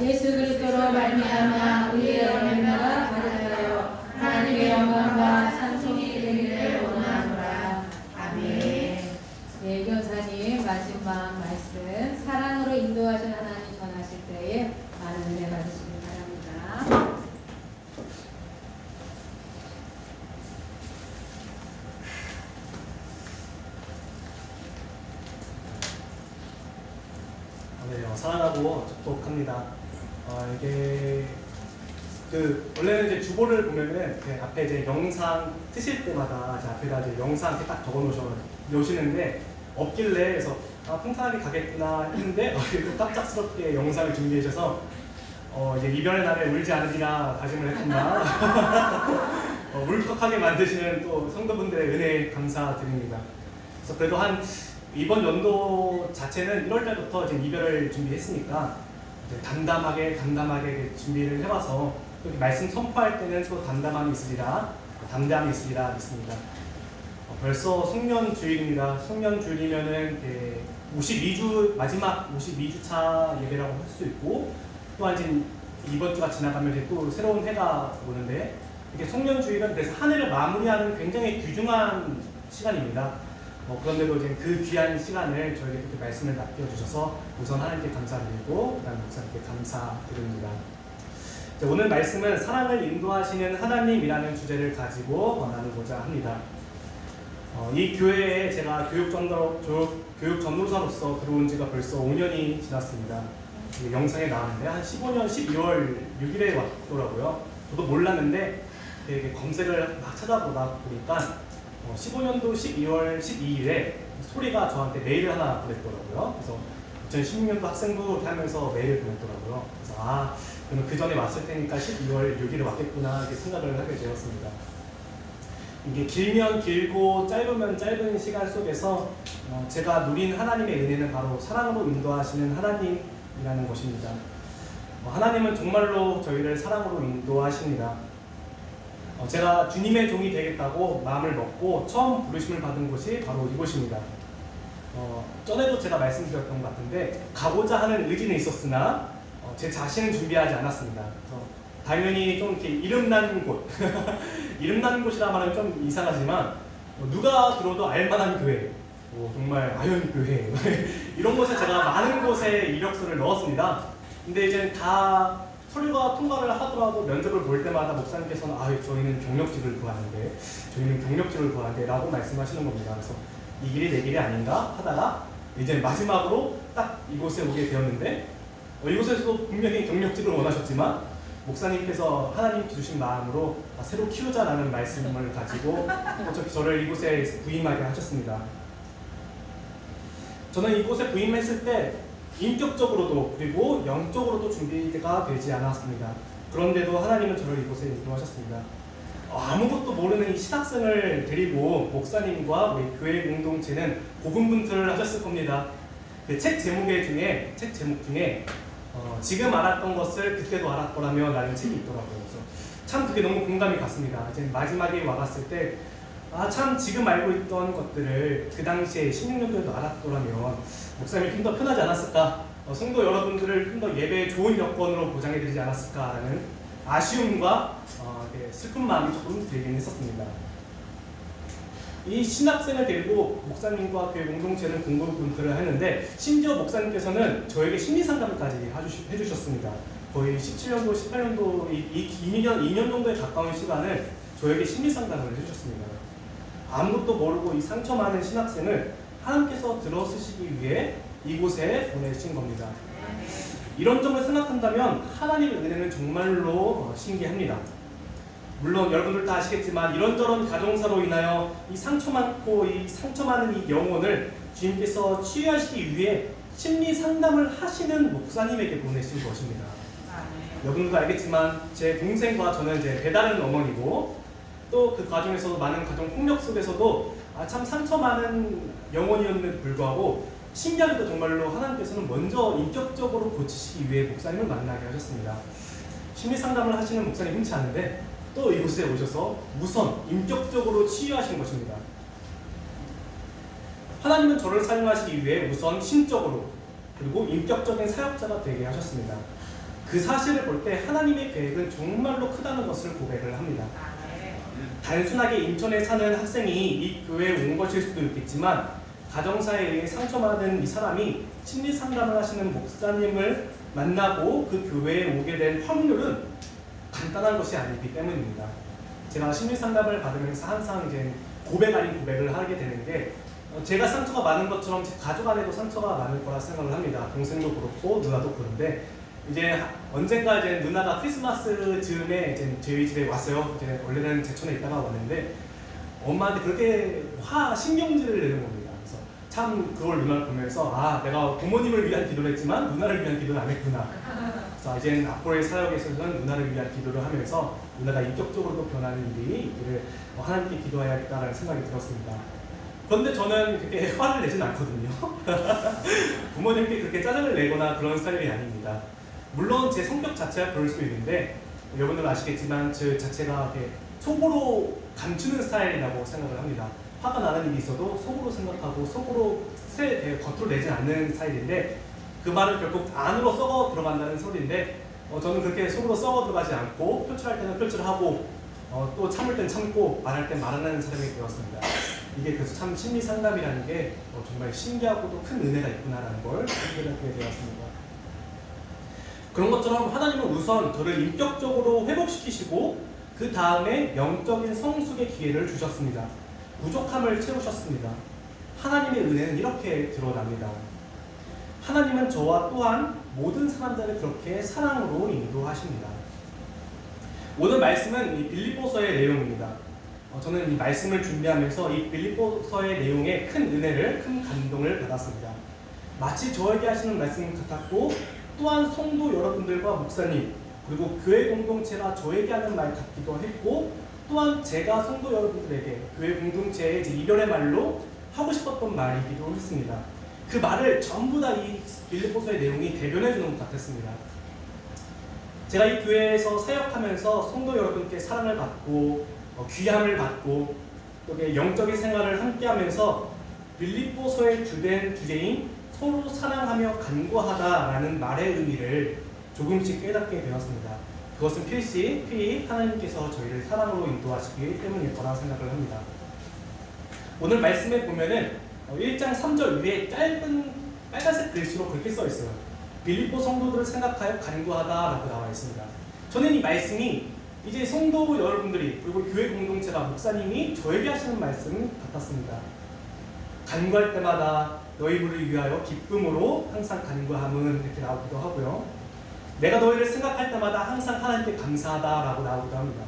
예수 그리스도로 말미암아 의의 열매가 가득하여 하나님의 영광과 찬송이 되기를 원하노라. 아멘. 예, 교사님 마지막 말씀 사랑으로 인도하신 하나님 전하실 때에 많은 은혜 받으시기 바랍니다. 네, 사랑하고 축복합니다. 이게 원래는 이제 주보를 보면은 앞에 이제 영상 트실 때마다 이제 앞에다 이제 영상 이렇게 딱 적어 놓으시는데 없길래 그래서 평탄하게 가겠구나 했는데 또 깜짝스럽게 영상을 준비해 주셔서 이제 이별의 날에 울지 않으리라 다짐을 했구나. 울컥하게 만드시는 또 성도분들의 은혜에 감사드립니다. 그래서 그래도 이번 연도 자체는 1월달부터 이제 이별을 준비했으니까 이제 담담하게 준비를 해와서 또 말씀 선포할 때는 또 담담함이 있으리라 믿습니다. 벌써 송년주일입니다. 송년주일이면은 52주 마지막 52주차 예배라고 할 수 있고 또한 이제 이번 주가 지나가면 이제 또 새로운 해가 오는데 이게 송년주일은 그래서 한 해를 마무리하는 굉장히 귀중한 시간입니다. 그런데도 이제 그 귀한 시간을 저에게 그렇게 말씀을 맡겨주셔서 우선 하나님께 감사드리고 그다음 목사님께 감사드립니다. 오늘 말씀은 사랑을 인도하시는 하나님이라는 주제를 가지고 나누고자 합니다. 이 교회에 제가 교육 전도사로서 들어온 지가 벌써 5년이 지났습니다. 영상에 나왔는데 한 15년 12월 6일에 왔더라고요. 저도 몰랐는데 이렇게 검색을 막 찾아보다 보니까 15년도 12월 12일에 소리가 저한테 메일을 하나 보냈더라고요. 그래서 2016년도 학생부 이렇게 하면서 메일을 보냈더라고요. 그래서 그러면 그 전에 왔을 테니까 12월 6일에 왔겠구나 이렇게 생각을 하게 되었습니다. 이게 길면 길고 짧으면 짧은 시간 속에서 제가 누린 하나님의 은혜는 바로 사랑으로 인도하시는 하나님이라는 것입니다. 하나님은 정말로 저희를 사랑으로 인도하십니다. 제가 주님의 종이 되겠다고 마음을 먹고 처음 부르심을 받은 곳이 바로 이곳입니다. 전에도 제가 말씀드렸던 것 같은데 가고자 하는 의지는 있었으나 제 자신은 준비하지 않았습니다. 그래서 당연히 좀 이렇게 이름난 곳 이름난 곳이라 말하면 좀 이상하지만 누가 들어도 알만한 교회 정말 아현교회 이런 곳에 제가 많은 곳에 이력서를 넣었습니다. 근데 이제 다 서류가 통과를 하더라도 면접을 볼 때마다 목사님께서는 저희는 경력직을 구하는데 라고 말씀하시는 겁니다. 그래서 이 길이 내 길이 아닌가 하다가 이제 마지막으로 딱 이곳에 오게 되었는데 이곳에서도 분명히 경력직을 원하셨지만 목사님께서 하나님 주신 마음으로 새로 키우자라는 말씀을 가지고 어차피 저를 이곳에 부임하게 하셨습니다. 저는 이곳에 부임했을 때 인격적으로도 그리고 영적으로도 준비가 되지 않았습니다. 그런데도 하나님은 저를 이곳에 인도하셨습니다. 아무것도 모르는 이 신학생을 데리고 목사님과 우리 교회 공동체는 고군분투를 하셨을 겁니다. 그 책 제목 중에 지금 알았던 것을 그때도 알았더라면 라는 책이 있더라고요. 그래서 참 그게 너무 공감이 갔습니다. 이제 마지막에 와봤을 때 참 지금 알고 있던 것들을 그 당시에 16년도에도 알았더라면 목사님이 좀 더 편하지 않았을까, 성도 여러분들을 좀 더 예배의 좋은 여건으로 보장해드리지 않았을까라는 아쉬움과 슬픈 마음이 조금 들긴 했었습니다. 이 신학생을 데리고 목사님과 교회 공동체는 공동분투를 했는데 심지어 목사님께서는 저에게 심리상담까지 해주셨습니다. 거의 17년도, 18년도, 2년 정도에 가까운 시간을 저에게 심리상담을 해주셨습니다. 아무것도 모르고 이 상처 많은 신학생을 하나님께서 들어쓰시기 위해 이곳에 보내신 겁니다. 이런 점을 생각한다면 하나님의 은혜는 정말로 신기합니다. 물론 여러분들 다 아시겠지만 이런저런 가정사로 인하여 이 상처 많고 이 상처 많은 이 영혼을 주님께서 치유하시기 위해 심리 상담을 하시는 목사님에게 보내신 것입니다. 여러분들도 알겠지만 제 동생과 저는 이제 배다른 어머니고 또 그 과정에서도 많은 가정 폭력 속에서도 참 상처 많은 영혼이었는데도 불구하고 신기하게도 정말로 하나님께서는 먼저 인격적으로 고치시기 위해 목사님을 만나게 하셨습니다. 심리 상담을 하시는 목사님 흔치 않은데 또 이곳에 오셔서 우선 인격적으로 치유하신 것입니다. 하나님은 저를 사용하시기 위해 우선 신적으로 그리고 인격적인 사역자가 되게 하셨습니다. 그 사실을 볼 때 하나님의 계획은 정말로 크다는 것을 고백을 합니다. 단순하게 인천에 사는 학생이 이 교회에 온 것일 수도 있겠지만 가정사에 의해 상처받은 이 사람이 심리 상담을 하시는 목사님을 만나고 그 교회에 오게 된 확률은 간단한 것이 아니기 때문입니다. 제가 심리 상담을 받으면서 항상 이제 고백 아닌 고백을 하게 되는 게 제가 상처가 많은 것처럼 제 가족 안에도 상처가 많을 거라 생각을 합니다. 동생도 그렇고 누나도 그런데 이제 언젠가 이제 누나가 크리스마스 즈음에 이제 저희 집에 왔어요. 이제 원래는 제천에 있다가 왔는데 엄마한테 그렇게 신경질을 내는 겁니다. 그래서 참 그걸 누나를 보면서 내가 부모님을 위한 기도를 했지만 누나를 위한 기도는 안 했구나. 그래서 이제 앞으로의 사역에서는 누나를 위한 기도를 하면서 누나가 인격적으로도 변하는 일이 있기를 하나님께 기도해야겠다라는 생각이 들었습니다. 그런데 저는 그렇게 화를 내진 않거든요. 부모님께 그렇게 짜증을 내거나 그런 스타일이 아닙니다. 물론 제 성격 자체가 그럴 수 있는데 여러분들 아시겠지만 저 자체가 이렇게 속으로 감추는 스타일이라고 생각을 합니다. 화가 나는 일이 있어도 속으로 생각하고 속으로 겉으로 내지 않는 스타일인데 그 말은 결국 안으로 썩어 들어간다는 소리인데 저는 그렇게 속으로 썩어 들어가지 않고 표출할 때는 표출하고 또 참을 땐 참고 말할 땐 말하는 사람이 되었습니다. 이게 그래서 참 심리 상담이라는 게 정말 신기하고도 큰 은혜가 있구나라는 걸 깨닫게 되었습니다. 그런 것처럼 하나님은 우선 저를 인격적으로 회복시키시고 그 다음에 영적인 성숙의 기회를 주셨습니다. 부족함을 채우셨습니다. 하나님의 은혜는 이렇게 드러납니다. 하나님은 저와 또한 모든 사람들을 그렇게 사랑으로 인도하십니다. 오늘 말씀은 이 빌립보서의 내용입니다. 저는 이 말씀을 준비하면서 이 빌립보서의 내용에 큰 은혜를, 큰 감동을 받았습니다. 마치 저에게 하시는 말씀 같았고 또한 성도 여러분들과 목사님 그리고 교회 공동체가 저에게 하는 말 같기도 했고 또한 제가 성도 여러분들에게 교회 공동체의 이별의 말로 하고 싶었던 말이기도 했습니다. 그 말을 전부 다 이 빌립보서의 내용이 대변해 주는 것 같았습니다. 제가 이 교회에서 사역하면서 성도 여러분께 사랑을 받고 귀함을 받고 또 영적인 생활을 함께 하면서 빌립보서의 주된 주제인 서로 사랑하며 간구하다라는 말의 의미를 조금씩 깨닫게 되었습니다. 그것은 필히 하나님께서 저희를 사랑으로 인도하시기 때문일 거라 생각을 합니다. 오늘 말씀에 보면은 1장 3절 위에 짧은 빨간색 글씨로 그렇게 써 있어요. 빌립보 성도들을 생각하여 간구하다라고 나와 있습니다. 저는 이 말씀이 이제 성도 여러분들이 그리고 교회 공동체가 목사님이 저에게 하시는 말씀 같았습니다. 간구할 때마다 너희들을 위하여 기쁨으로 항상 간구함은 이렇게 나오기도 하고요. 내가 너희를 생각할 때마다 항상 하나님께 감사하다라고 나오기도 합니다.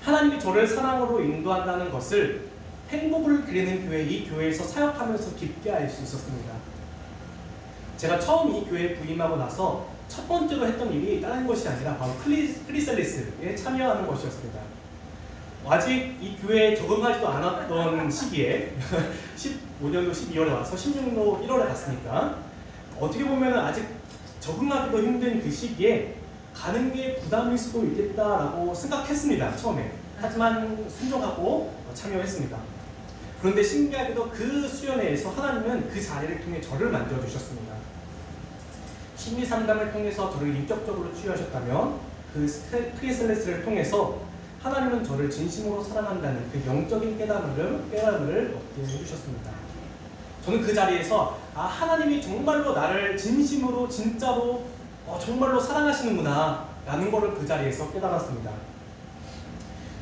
하나님이 저를 사랑으로 인도한다는 것을 행복을 그리는 교회, 이 교회에서 사역하면서 깊게 알 수 있었습니다. 제가 처음 이 교회에 부임하고 나서 첫 번째로 했던 일이 다른 것이 아니라 바로 크리셀리스에 참여하는 것이었습니다. 아직 이 교회에 적응하지도 않았던 시기에 15년도 12월에 와서 16년도 1월에 갔으니까 어떻게 보면 아직 적응하기도 힘든 그 시기에 가는 게 부담일 수도 있겠다라고 생각했습니다. 처음에. 하지만 순종하고 참여했습니다. 그런데 신기하게도 그 수련회에서 하나님은 그 자리를 통해 저를 만져주셨습니다. 심리 상담을 통해서 저를 인격적으로 치유하셨다면 그 크리셀레스를 통해서 하나님은 저를 진심으로 사랑한다는 그 영적인 깨달음을 얻게 해주셨습니다. 저는 그 자리에서 하나님이 정말로 나를 진심으로 진짜로 정말로 사랑하시는구나 라는 것을 그 자리에서 깨달았습니다.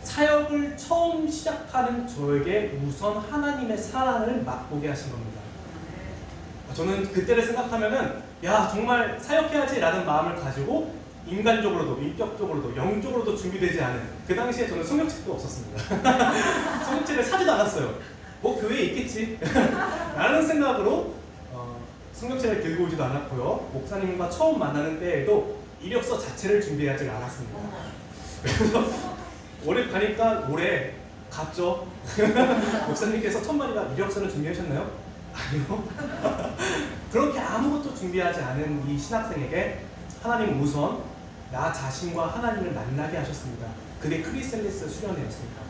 사역을 처음 시작하는 저에게 우선 하나님의 사랑을 맛보게 하신 겁니다. 저는 그때를 생각하면은 정말 사역해야지 라는 마음을 가지고 인간적으로도 인격적으로도 영적으로도 준비되지 않은, 그 당시에 저는 성경책도 없었습니다. 성경책을 사지도 않았어요. 뭐 교회에 있겠지 라는 생각으로 성경책을 들고 오지도 않았고요. 목사님과 처음 만나는 때에도 이력서 자체를 준비하지 않았습니다. 그래서 올해 가니까 올해 갔죠. 목사님께서 첫 마디가 이력서를 준비하셨나요? 아니요. 그렇게 아무것도 준비하지 않은 이 신학생에게 하나님은 우선 나 자신과 하나님을 만나게 하셨습니다. 그게 크리셀리스 수련회였습니다.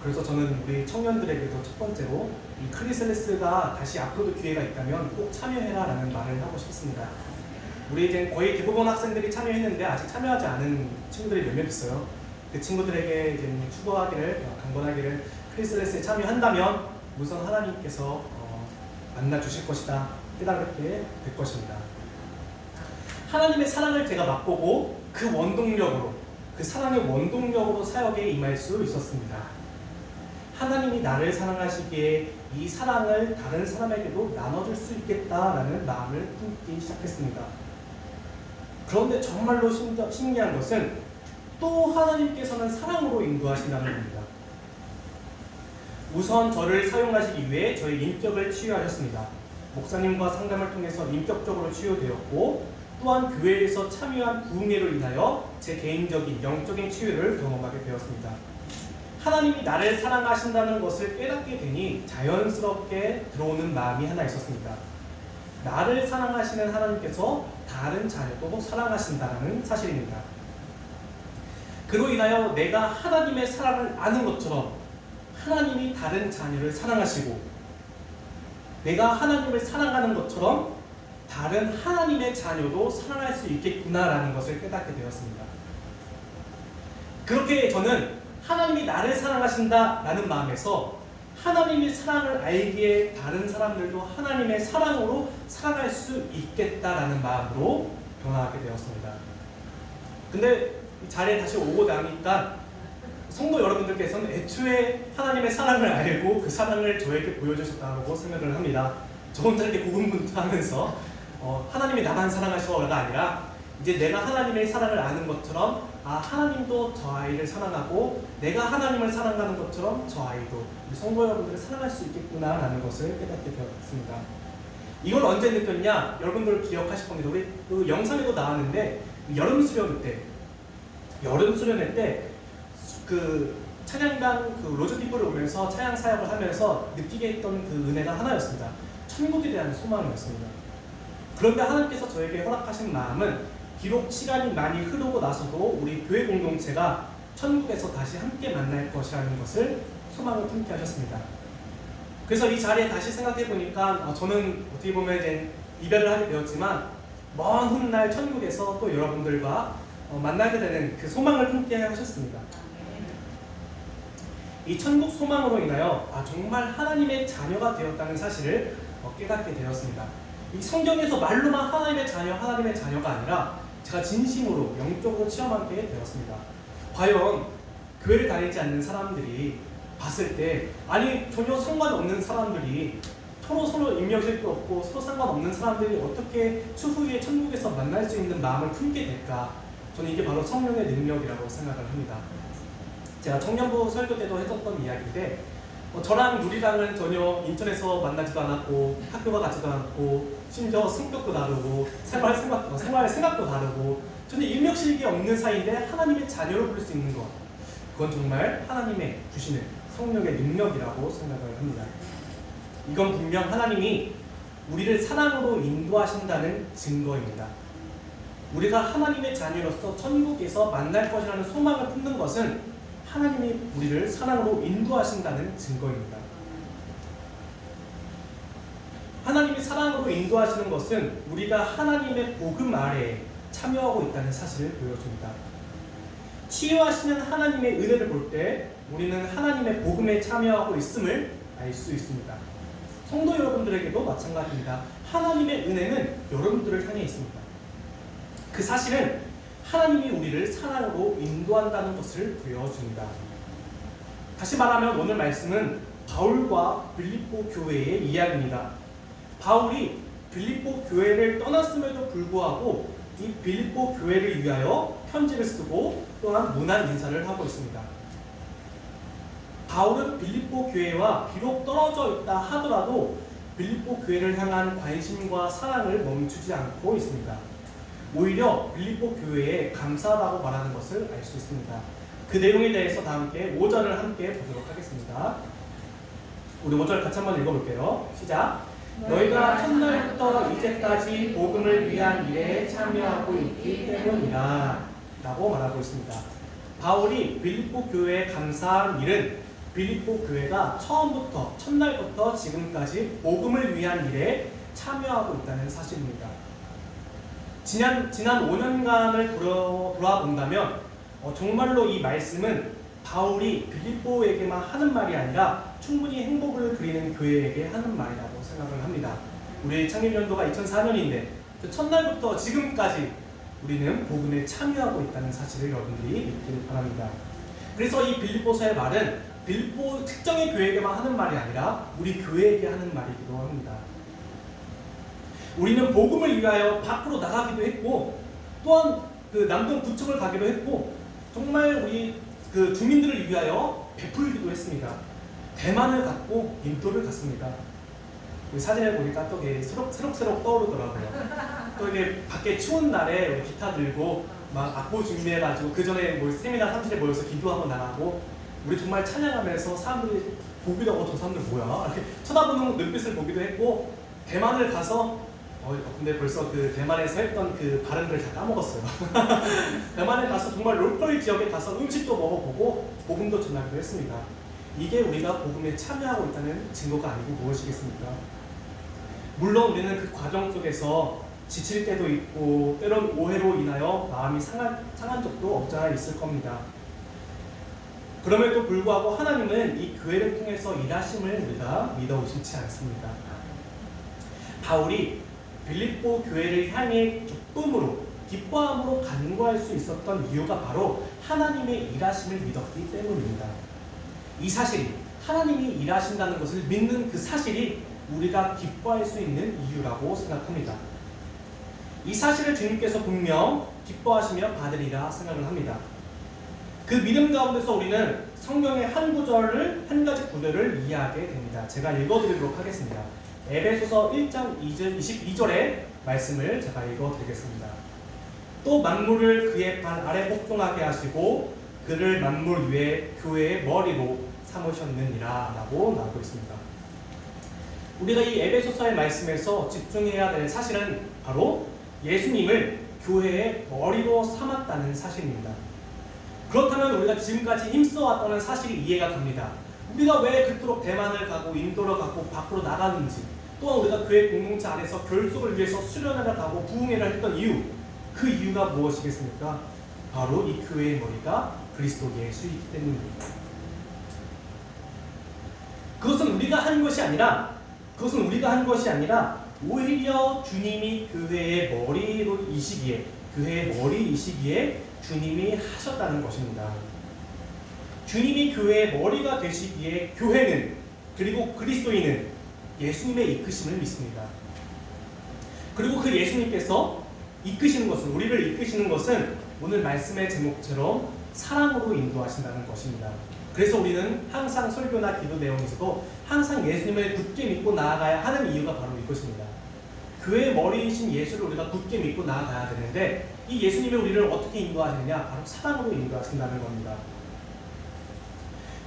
그래서 저는 우리 청년들에게도 첫 번째로 이 크리셀리스가 다시 앞으로도 기회가 있다면 꼭 참여해라 라는 말을 하고 싶습니다. 우리 이제 거의 대부분 학생들이 참여했는데 아직 참여하지 않은 친구들이 몇몇 있어요. 그 친구들에게 이제 추구하기를, 강권하기를, 크리셀리스에 참여한다면 우선 하나님께서 만나 주실 것이다, 깨닫게 될 것입니다. 하나님의 사랑을 제가 맛보고 그 원동력으로, 그 사랑의 원동력으로 사역에 임할 수 있었습니다. 하나님이 나를 사랑하시기에 이 사랑을 다른 사람에게도 나눠줄 수 있겠다라는 마음을 품기 시작했습니다. 그런데 정말로 신기한 것은 또 하나님께서는 사랑으로 인도하신다는 겁니다. 우선 저를 사용하시기 위해 저의 인격을 치유하셨습니다. 목사님과 상담을 통해서 인격적으로 치유되었고, 또한 교회에서 참여한 부흥회로 인하여 제 개인적인 영적인 치유를 경험하게 되었습니다. 하나님이 나를 사랑하신다는 것을 깨닫게 되니 자연스럽게 들어오는 마음이 하나 있었습니다. 나를 사랑하시는 하나님께서 다른 자녀도 사랑하신다는 사실입니다. 그로 인하여 내가 하나님의 사랑을 아는 것처럼 하나님이 다른 자녀를 사랑하시고, 내가 하나님을 사랑하는 것처럼 다른 하나님의 자녀도 사랑할 수 있겠구나라는 것을 깨닫게 되었습니다. 그렇게 저는 하나님이 나를 사랑하신다라는 마음에서 하나님의 사랑을 알기에 다른 사람들도 하나님의 사랑으로 살아갈 수 있겠다라는 마음으로 변화하게 되었습니다. 근데 이 자리에 다시 오고 나니까 성도 여러분들께서는 애초에 하나님의 사랑을 알고 그 사랑을 저에게 보여주셨다고 생각을 합니다. 저 혼자 이렇게 고군분투하면서 하나님이 나만 사랑하셔가 아니라 이제 내가 하나님의 사랑을 아는 것처럼 하나님도 저 아이를 사랑하고 내가 하나님을 사랑하는 것처럼 저 아이도 우리 성도 여러분들을 사랑할 수 있겠구나라는 것을 깨닫게 되었습니다. 이걸 언제 느꼈냐? 여러분들 기억하실 겁니다. 우리 그 영상에도 나왔는데 여름 수련회 때 그 찬양단 그 로즈디프를 오면서 찬양 사역을 하면서 느끼게 했던 그 은혜가 하나였습니다. 천국에 대한 소망이었습니다. 그런데 하나님께서 저에게 허락하신 마음은 비록 시간이 많이 흐르고 나서도 우리 교회 공동체가 천국에서 다시 함께 만날 것이라는 것을 소망을 품게 하셨습니다. 그래서 이 자리에 다시 생각해 보니까 저는 어떻게 보면 이제 이별을 하게 되었지만 먼 훗날 천국에서 또 여러분들과 만나게 되는 그 소망을 품게 하셨습니다. 이 천국 소망으로 인하여 정말 하나님의 자녀가 되었다는 사실을 깨닫게 되었습니다. 이 성경에서 말로만 하나님의 자녀가 아니라 제가 진심으로 영적으로 체험하게 되었습니다. 과연 교회를 다니지 않는 사람들이 봤을 때 전혀 상관없는 사람들이 서로 인명실도 없고 서로 상관없는 사람들이 어떻게 추후에 천국에서 만날 수 있는 마음을 품게 될까? 저는 이게 바로 성령의 능력이라고 생각을 합니다. 제가 청년부 설교 때도 했었던 이야기인데 저랑 누리랑은 전혀 인천에서 만나지도 않았고 학교가 같지도 않고 심지어 성격도 다르고 생활 생각도 다르고 전혀 일맥실계 없는 사이인데 하나님의 자녀로 부를 수 있는 것, 그건 정말 하나님의 주시는 성령의 능력이라고 생각을 합니다. 이건 분명 하나님이 우리를 사랑으로 인도하신다는 증거입니다. 우리가 하나님의 자녀로서 천국에서 만날 것이라는 소망을 품는 것은 하나님이 우리를 사랑으로 인도하신다는 증거입니다. 하나님이 사랑으로 인도하시는 것은 우리가 하나님의 복음 아래에 참여하고 있다는 사실을 보여줍니다. 치유하시는 하나님의 은혜를 볼 때 우리는 하나님의 복음에 참여하고 있음을 알 수 있습니다. 성도 여러분들에게도 마찬가지입니다. 하나님의 은혜는 여러분들을 향해 있습니다. 그 사실은 하나님이 우리를 사랑으로 인도한다는 것을 보여줍니다. 다시 말하면 오늘 말씀은 바울과 빌립보 교회의 이야기입니다. 바울이 빌립보 교회를 떠났음에도 불구하고 이 빌립보 교회를 위하여 편지를 쓰고 또한 문안 인사를 하고 있습니다. 바울은 빌립보 교회와 비록 떨어져 있다 하더라도 빌립보 교회를 향한 관심과 사랑을 멈추지 않고 있습니다. 오히려 빌립보 교회에 감사하다고 말하는 것을 알 수 있습니다. 그 내용에 대해서 다 함께 5절을 함께 보도록 하겠습니다. 우리 5절 같이 한번 읽어볼게요. 시작. 너희가 첫날부터 이제까지 복음을 위한 일에 참여하고 있기 때문이라 라고 말하고 있습니다. 바울이 빌립보 교회에 감사한 일은 빌립보 교회가 처음부터 첫날부터 지금까지 복음을 위한 일에 참여하고 있다는 사실입니다. 지난 5년간을 돌아본다면 정말로 이 말씀은 바울이 빌립보에게만 하는 말이 아니라 충분히 행복을 그리는 교회에게 하는 말이라고 생각을 합니다. 우리 창립연도가 2004년인데 그 첫날부터 지금까지 우리는 복음에 참여하고 있다는 사실을 여러분들이 믿기를 바랍니다. 그래서 이 빌립보서의 말은 빌립보 특정의 교회에게만 하는 말이 아니라 우리 교회에게 하는 말이기도 합니다. 우리는 복음을 위하여 밖으로 나가기도 했고 또한 그 남동 구청을 가기도 했고 정말 우리 그 주민들을 위하여 베풀기도 했습니다. 대만을 갔고 인도를 갔습니다. 사진을 보니까 또 새록새록 떠오르더라고요. 또 이게 밖에 추운 날에 기타 들고 막 악보 준비해가지고 그 전에 뭐 세미나 사무실에 모여서 기도하고 나가고 우리 정말 찬양하면서 사람들이 보기도 하고 저 사람들 뭐야? 이렇게 쳐다보는 눈빛을 보기도 했고 대만을 가서 근데 벌써 그 대만에서 했던 그 발음들을 다 까먹었어요. 대만에 가서 정말 로컬 지역에 가서 음식도 먹어보고 복음도 전하기도 했습니다. 이게 우리가 복음에 참여하고 있다는 증거가 아니고 무엇이겠습니까? 물론 우리는 그 과정 속에서 지칠 때도 있고 때론 오해로 인하여 마음이 상한 적도 없지 않아 있을 겁니다. 그럼에도 불구하고 하나님은 이 교회를 통해서 일하심을 우리가 믿어 의심치 않습니다. 바울이 빌립보 교회를 향해 기쁨으로 기뻐함으로 간구할 수 있었던 이유가 바로 하나님의 일하심을 믿었기 때문입니다. 이 사실이 하나님이 일하신다는 것을 믿는 그 사실이 우리가 기뻐할 수 있는 이유라고 생각합니다. 이 사실을 주님께서 분명 기뻐하시며 받으리라 생각을 합니다. 그 믿음 가운데서 우리는 성경의 한 가지 구절을 이해하게 됩니다. 제가 읽어드리도록 하겠습니다. 에베소서 1장 22절의 말씀을 제가 읽어드리겠습니다. 또 만물을 그의 발 아래 복종하게 하시고 그를 만물 위에 교회의 머리로 삼으셨느니라 라고 나오고 있습니다. 우리가 이 에베소서의 말씀에서 집중해야 될 사실은 바로 예수님을 교회의 머리로 삼았다는 사실입니다. 그렇다면 우리가 지금까지 힘써왔다는 사실이 이해가 갑니다. 우리가 왜 그토록 대만을 가고 인도를 가고 밖으로 나갔는지, 또한 우리가 교회 공동체 안에서 결속을 위해서 수련회를 가고 부흥회를 했던 이유, 그 이유가 무엇이겠습니까? 바로 이 교회의 머리가 그리스도 예수이기 때문입니다. 그것은 우리가 한 것이 아니라 오히려 주님이 교회의 머리이시기에 주님이 하셨다는 것입니다. 주님이 교회의 머리가 되시기에 교회는 그리고 그리스도인은 예수님의 이끄심을 믿습니다. 그리고 그 예수님께서 우리를 이끄시는 것은 오늘 말씀의 제목처럼 사랑으로 인도하신다는 것입니다. 그래서 우리는 항상 설교나 기도 내용에서도 항상 예수님을 굳게 믿고 나아가야 하는 이유가 바로 이것입니다. 교회의 머리이신 예수를 우리가 굳게 믿고 나아가야 되는데 이 예수님이 우리를 어떻게 인도하시느냐? 바로 사랑으로 인도하신다는 겁니다.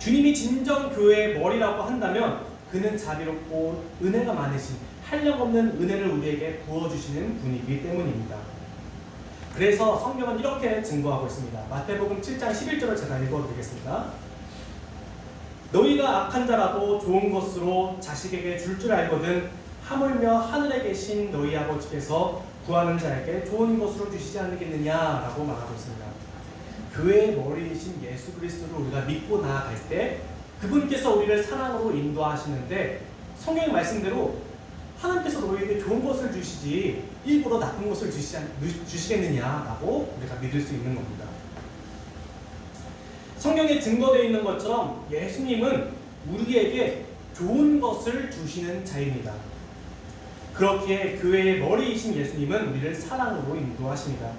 주님이 진정 교회의 머리라고 한다면 그는 자비롭고 은혜가 많으신 한량없는 은혜를 우리에게 부어주시는 분이기 때문입니다. 그래서 성경은 이렇게 증거하고 있습니다. 마태복음 7장 11절을 제가 읽어드리겠습니다. 너희가 악한 자라도 좋은 것으로 자식에게 줄 알거든 하물며 하늘에 계신 너희 아버지께서 구하는 자에게 좋은 것으로 주시지 않겠느냐라고 말하고 있습니다. 교회의 머리이신 예수 그리스도를 우리가 믿고 나아갈 때 그분께서 우리를 사랑으로 인도하시는데 성경의 말씀대로 하나님께서 너희에게 좋은 것을 주시지 일부러 나쁜 것을 주시겠느냐라고 우리가 믿을 수 있는 겁니다. 성경에 증거되어 있는 것처럼 예수님은 우리에게 좋은 것을 주시는 자입니다. 그렇기에 교회의 머리이신 예수님은 우리를 사랑으로 인도하십니다.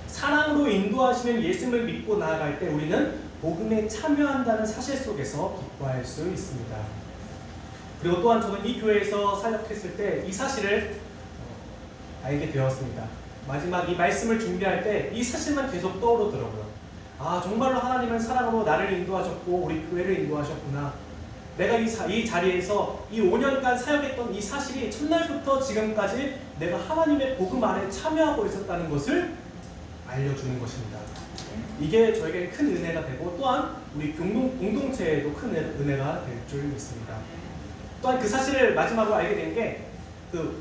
사랑으로 인도하시는 예수님을 믿고 나아갈 때 우리는 복음에 참여한다는 사실 속에서 기뻐할 수 있습니다. 그리고 또한 저는 이 교회에서 사역했을 때 이 사실을 알게 되었습니다. 마지막 이 말씀을 준비할 때 이 사실만 계속 떠오르더라고요. 아, 정말로 하나님은 사랑으로 나를 인도하셨고 우리 교회를 인도하셨구나. 내가 이 자리에서 이 5년간 사역했던 이 사실이 첫날부터 지금까지 내가 하나님의 복음 안에 참여하고 있었다는 것을 알려주는 것입니다. 이게 저에게 큰 은혜가 되고 또한 우리 공동체에도 큰 은혜가 될 줄 믿습니다. 또한 그 사실을 마지막으로 알게 된 게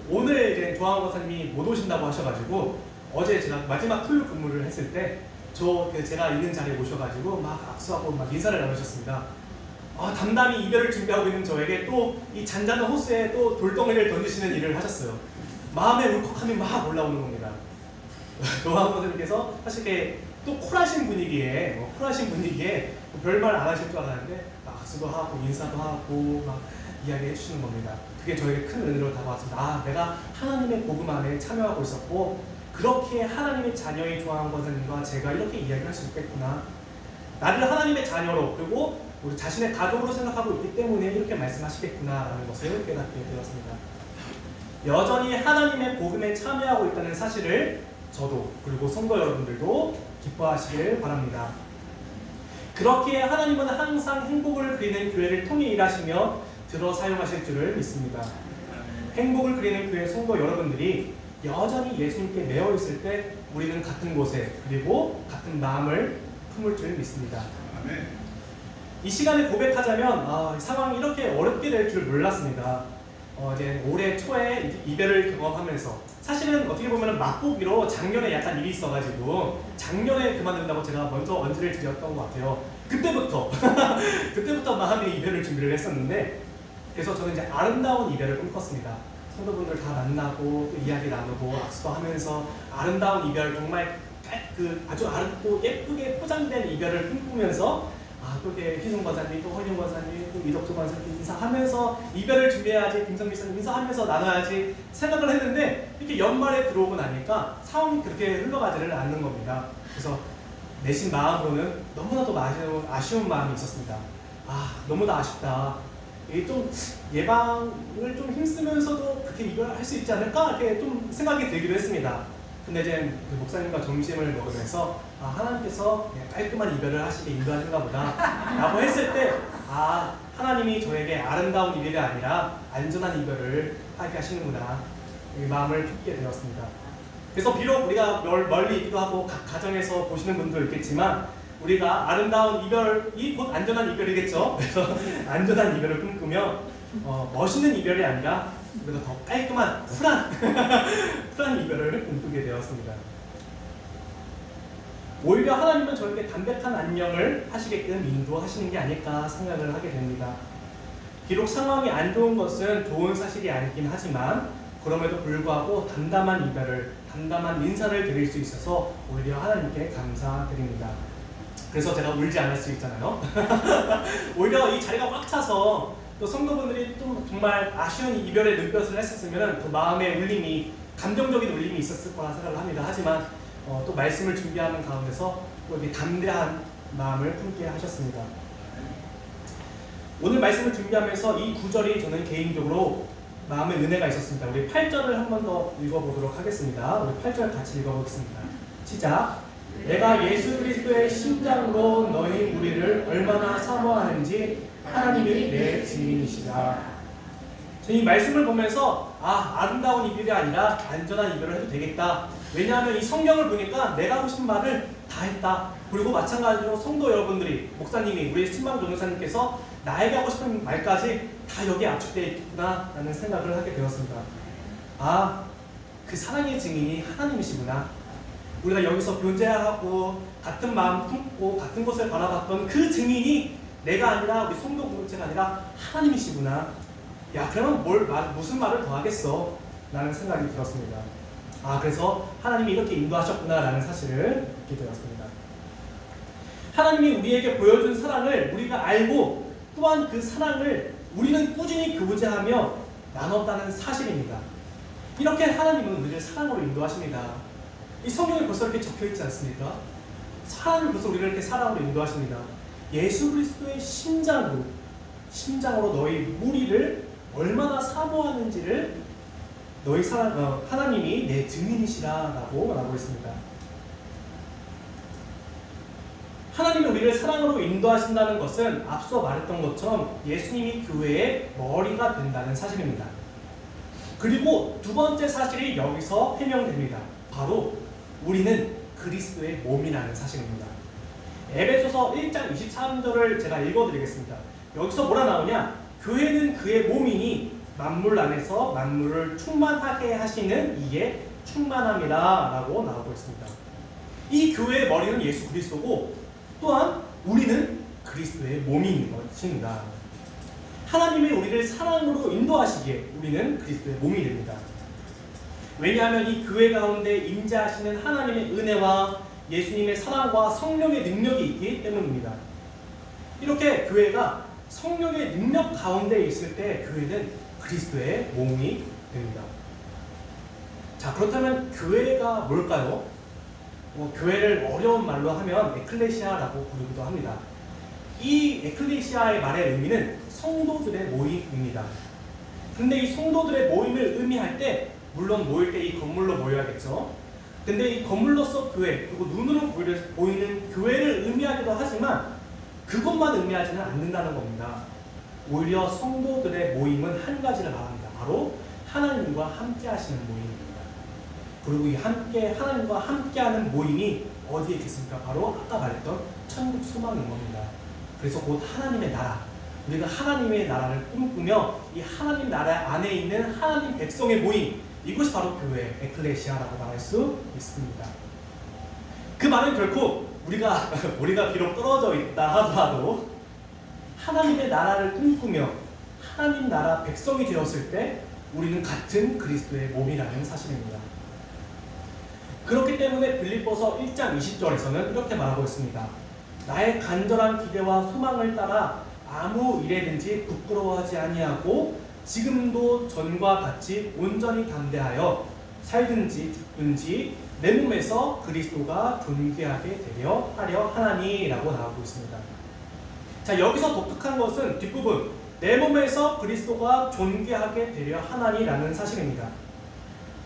오늘 이제 조항 권사님이 못 오신다고 하셔가지고 어제 제가 마지막 토요일 근무를 했을 때 제가 있는 자리에 오셔가지고 막 악수하고 막 인사를 나누셨습니다. 담담히 이별을 준비하고 있는 저에게 또 이 잔잔한 호수에 또 돌덩이를 던지시는 일을 하셨어요. 마음의 울컥함이 막 올라오는 겁니다. 조항 권사님께서 사실 이렇게 또 쿨하신 분위기에 별말 안 하실 줄 알았는데 막 악수도 하고 인사도 하고 막 이야기해 주시는 겁니다. 그게 저에게 큰 은혜로 다가왔습니다. 내가 하나님의 복음 안에 참여하고 있었고 그렇게 하나님의 자녀인 조항 권사님과 제가 이렇게 이야기할 수 있겠구나. 나를 하나님의 자녀로 그리고 우리 자신의 가족으로 생각하고 있기 때문에 이렇게 말씀하시겠구나라는 것을 깨닫게 되었습니다. 여전히 하나님의 복음에 참여하고 있다는 사실을 저도 그리고 성도 여러분들도 기뻐하시길 바랍니다. 그렇기에 하나님은 항상 행복을 그리는 교회를 통해 일하시며 들어 사용하실 줄을 믿습니다. 행복을 그리는 교회 성도 여러분들이 여전히 예수님께 매어 있을 때 우리는 같은 곳에 그리고 같은 마음을 품을 줄 믿습니다. 이 시간에 고백하자면 상황이 이렇게 어렵게 될 줄 몰랐습니다. 이제 올해 초에 이별을 경험하면서 사실은 어떻게 보면 맛보기로 작년에 약간 일이 있어가지고 작년에 그만둔다고 제가 먼저 언지를 드렸던 것 같아요. 그때부터 마음의 이별을 준비를 했었는데 그래서 저는 이제 아름다운 이별을 꿈꿨습니다. 성도분들 다 만나고 또 이야기 나누고 악수도 하면서 아름다운 이별 정말 아주 아름고 예쁘게 포장된 이별을 꿈꾸면서 또 이렇게 희승 권사님, 또 허윤 권사님, 또 이덕수 권사님 인사하면서 이별을 준비해야지, 김성기 선생님 인사하면서 나눠야지 생각을 했는데 이렇게 연말에 들어오고 나니까 상황이 그렇게 흘러가지를 않는 겁니다. 그래서 내심 마음으로는 너무나도 아쉬운 마음이 있었습니다. 너무나 아쉽다. 이게 좀 예방을 좀 힘쓰면서도 그렇게 이별할 수 있지 않을까? 이렇게 좀 생각이 들기도 했습니다. 근데 이제 그 목사님과 점심을 먹으면서 하나님께서 깔끔한 이별을 하시게 인도하신가 보다 라고 했을 때 하나님이 저에게 아름다운 이별이 아니라 안전한 이별을 하게 하시는구나 이 마음을 품게 되었습니다. 그래서 비록 우리가 멀리 있기도 하고 각 가정에서 보시는 분도 있겠지만 우리가 아름다운 이별이 곧 안전한 이별이겠죠. 그래서 안전한 이별을 꿈꾸며 멋있는 이별이 아니라 우리가 더 깔끔한 쿨한 이별을 꿈꾸게 되었습니다. 오히려 하나님은 저에게 담백한 안녕을 하시게끔 인도하시는 게 아닐까 생각을 하게 됩니다. 비록 상황이 안 좋은 것은 좋은 사실이 아니긴 하지만 그럼에도 불구하고 담담한 인사를 드릴 수 있어서 오히려 하나님께 감사드립니다. 그래서 제가 울지 않을 수 있잖아요. 오히려 이 자리가 꽉 차서 또 성도분들이 좀 정말 아쉬운 이별의 눈빛을 했었으면 그 마음의 울림이 감정적인 울림이 있었을 거라 생각을 합니다. 하지만 또 말씀을 준비하는 가운데서 또 이렇게 담대한 마음을 품게 하셨습니다. 오늘 말씀을 준비하면서 이 구절이 저는 개인적으로 마음의 은혜가 있었습니다. 우리 8절을 한 번 더 읽어보도록 하겠습니다. 우리 8절 같이 읽어보겠습니다. 시작. 내가 예수 그리스도의 심장으로 너희 우리를 얼마나 사모하는지 하나님이 내 증인이시다. 이 말씀을 보면서 아름다운 이별이 아니라 안전한 이별을 해도 되겠다. 왜냐하면 이 성경을 보니까 내가 하고 싶은 말을 다 했다. 그리고 마찬가지로 성도 여러분들이, 목사님이, 우리 신방 전도사님께서 나에게 하고 싶은 말까지 다 여기에 압축되어 있구나 라는 생각을 하게 되었습니다. 그 사랑의 증인이 하나님이시구나. 우리가 여기서 교제하고 같은 마음 품고 같은 곳을 바라봤던 그 증인이 내가 아니라 우리 성도 공동체가 아니라 하나님이시구나. 야, 그러면 무슨 말을 더 하겠어? 라는 생각이 들었습니다. 그래서 하나님이 이렇게 인도하셨구나 라는 사실을 듣게 되었습니다. 하나님이 우리에게 보여준 사랑을 우리가 알고 또한 그 사랑을 우리는 꾸준히 교제하며 나눴다는 사실입니다. 이렇게 하나님은 우리를 사랑으로 인도하십니다. 이 성경에 벌써 이렇게 적혀있지 않습니까? 하나님은 벌써 우리를 이렇게 사랑으로 인도하십니다. 예수 그리스도의 심장으로 너희 무리를 얼마나 사모하는지를 하나님이 내 증인이시라라고 말하고 있습니다. 하나님이 우리를 사랑으로 인도하신다는 것은 앞서 말했던 것처럼 예수님이 교회의 머리가 된다는 사실입니다. 그리고 두 번째 사실이 여기서 해명됩니다. 바로 우리는 그리스도의 몸이라는 사실입니다. 에베소서 1장 23절을 제가 읽어드리겠습니다. 여기서 뭐라 나오냐? 교회는 그의 몸이니 만물 안에서 만물을 충만하게 하시는 이에 충만함이다 라고 나오고 있습니다. 이 교회의 머리는 예수 그리스도고 또한 우리는 그리스도의 몸인 것입니다. 하나님이 우리를 사랑으로 인도하시기에 우리는 그리스도의 몸이 됩니다. 왜냐하면 이 교회 가운데 임재하시는 하나님의 은혜와 예수님의 사랑과 성령의 능력이 있기 때문입니다. 이렇게 교회가 성령의 능력 가운데 있을 때 교회는 그리스도의 몸이 됩니다. 자, 그렇다면 교회가 뭘까요? 교회를 어려운 말로 하면 에클레시아라고 부르기도 합니다. 이 에클레시아의 말의 의미는 성도들의 모임입니다. 근데 이 성도들의 모임을 의미할 때 물론 모일 때 이 건물로 모여야겠죠. 근데 이 건물로서 교회, 그리고 눈으로 보이는 교회를 의미하기도 하지만 그것만 의미하지는 않는다는 겁니다. 오히려 성도들의 모임은 한 가지를 말합니다. 바로 하나님과 함께 하시는 모임입니다. 그리고 이 하나님과 함께하는 모임이 어디에 있겠습니까? 바로 아까 말했던 천국 소망인 겁니다. 그래서 곧 하나님의 나라, 우리가 하나님의 나라를 꿈꾸며 이 하나님 나라 안에 있는 하나님 백성의 모임, 이것이 바로 교회, 에클레시아라고 말할 수 있습니다. 그 말은 결코 우리가 비록 떨어져 있다 하더라도 하나님의 나라를 꿈꾸며 하나님 나라 백성이 되었을 때 우리는 같은 그리스도의 몸이라는 사실입니다. 그렇기 때문에 빌립보서 1장 20절에서는 이렇게 말하고 있습니다. 나의 간절한 기대와 소망을 따라 아무 일에든지 부끄러워하지 아니하고 지금도 전과 같이 온전히 담대하여 살든지 죽든지 내 몸에서 그리스도가 존귀하게 되려 하려 하나니라고 나오고 있습니다. 자, 여기서 독특한 것은 뒷부분 내 몸에서 그리스도가 존귀하게 되려 하나니라는 사실입니다.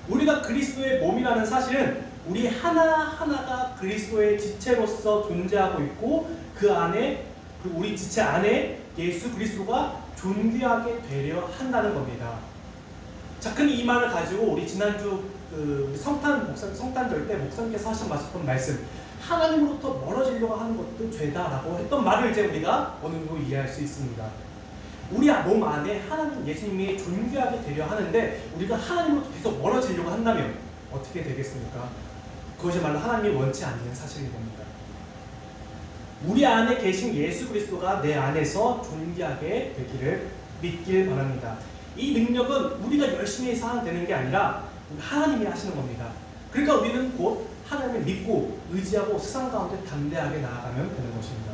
우리가 그리스도의 몸이라는 사실은 우리 하나하나가 그리스도의 지체로서 존재하고 있고 그 안에, 그리고 우리 지체 안에 예수 그리스도가 존귀하게 되려 한다는 겁니다. 자, 근데 이 말을 가지고 우리 지난주 성탄절 때 목사님께서 하셨던 말씀, 하나님으로부터 멀어지려고 하는 것도 죄다라고 했던 말을 이제 우리가 어느 정도 이해할 수 있습니다. 우리 몸 안에 하나님, 예수님이 존귀하게 되려 하는데 우리가 하나님으로부터 계속 멀어지려고 한다면 어떻게 되겠습니까? 그것이말로 하나님이 원치 않는 사실인 겁니다. 우리 안에 계신 예수 그리스도가 내 안에서 존귀하게 되기를 믿길 바랍니다. 이 능력은 우리가 열심히 해서 되는 게 아니라 하나님이 하시는 겁니다. 그러니까 우리는 곧 하나님을 믿고 의지하고 세상 가운데 담대하게 나아가면 되는 것입니다.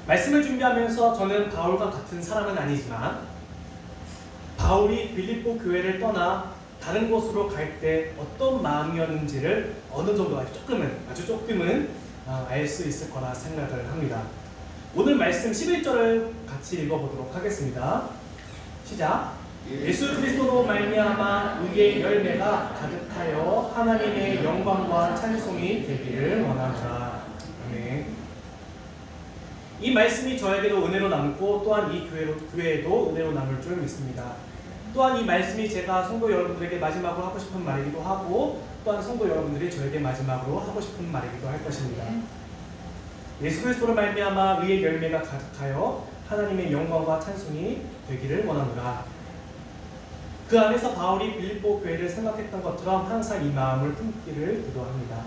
말씀을 준비하면서 저는 바울과 같은 사람은 아니지만 바울이 빌립보 교회를 떠나 다른 곳으로 갈 때 어떤 마음이었는지를 어느 정도 아주 조금은 알 수 있을 거라 생각을 합니다. 오늘 말씀 11절을 같이 읽어보도록 하겠습니다. 시작. 예수 그리스도로 말미암아 의의 열매가 가득하여 하나님의 영광과 찬송이 되기를 원하노라. 아멘. 이 말씀이 저에게도 은혜로 남고 또한 이 교회에도 은혜로 남을 줄 믿습니다. 또한 이 말씀이 제가 성도 여러분들에게 마지막으로 하고 싶은 말이기도 하고 또한 성도 여러분들이 저에게 마지막으로 하고 싶은 말이기도 할 것입니다. 예수 그리스도로 말미암아 의의 열매가 가득하여 하나님의 영광과 찬송이 되기를 원하노라. 그 안에서 바울이 빌립보 교회를 생각했던 것처럼 항상 이 마음을 품기를 기도합니다.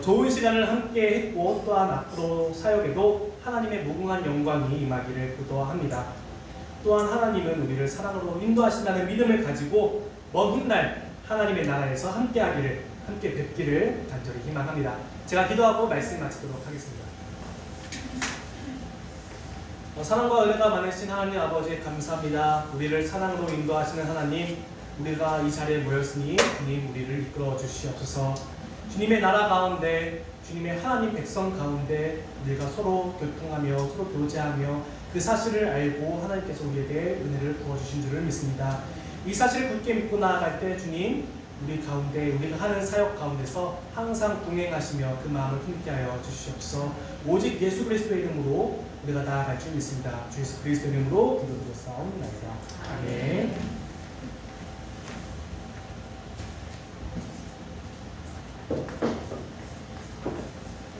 좋은 시간을 함께 했고 또한 앞으로 사역에도 하나님의 무궁한 영광이 임하기를 기도합니다. 또한 하나님은 우리를 사랑으로 인도하신다는 믿음을 가지고 먼 훗날 하나님의 나라에서 함께 뵙기를 간절히 희망합니다. 제가 기도하고 말씀 마치도록 하겠습니다. 사랑과 은혜가 많으신 하나님 아버지 감사합니다. 우리를 사랑으로 인도하시는 하나님, 우리가 이 자리에 모였으니 주님 우리를 이끌어 주시옵소서. 주님의 나라 가운데, 주님의 하나님 백성 가운데 우리가 서로 교통하며 서로 교제하며 그 사실을 알고 하나님께서 우리에게 은혜를 부어주신 줄을 믿습니다. 이 사실을 굳게 믿고 나아갈 때 주님, 우리 가운데 우리가 하는 사역 가운데서 항상 동행하시며 그 마음을 품게 하여 주시옵소서. 오직 예수 그리스도의 이름으로 우리가 나아갈 줄 믿습니다. 주 예수 그리스도의 이름으로 기도드렸사옵나이다. 아멘.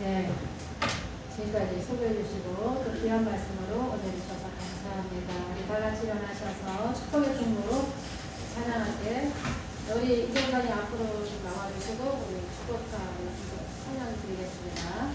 네, 지금까지 소개해 주시고 또 귀한 말씀으로 은혜 주셔서 감사합니다. 우리 다 같이 일어나셔서 축복의 통로 찬양할게. 우리 이전관이 앞으로 좀 나와주시고 우리 축복과 찬양 드리겠습니다.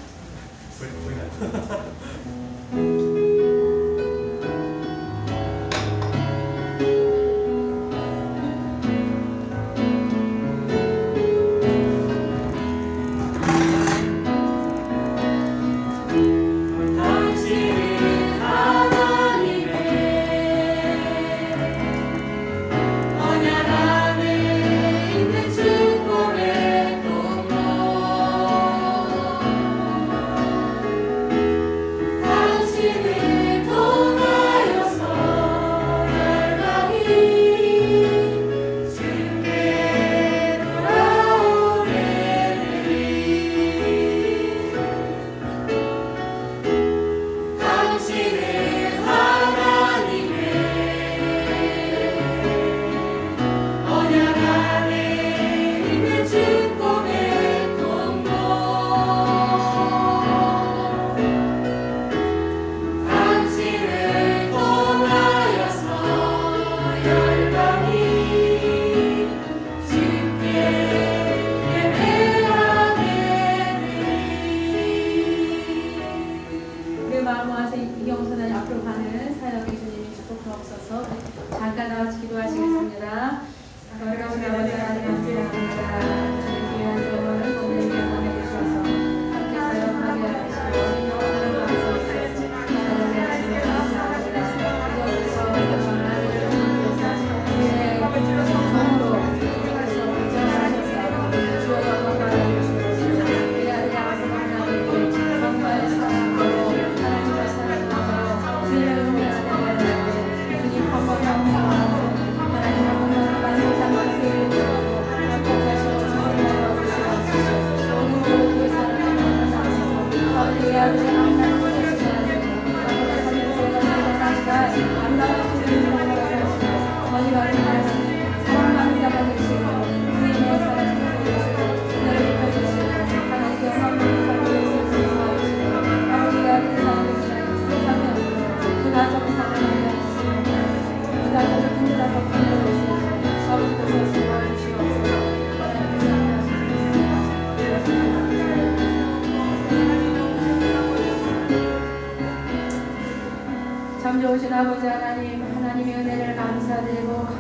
참 좋으신 아버지 하나님, 하나님의 은혜를 감사드립니다.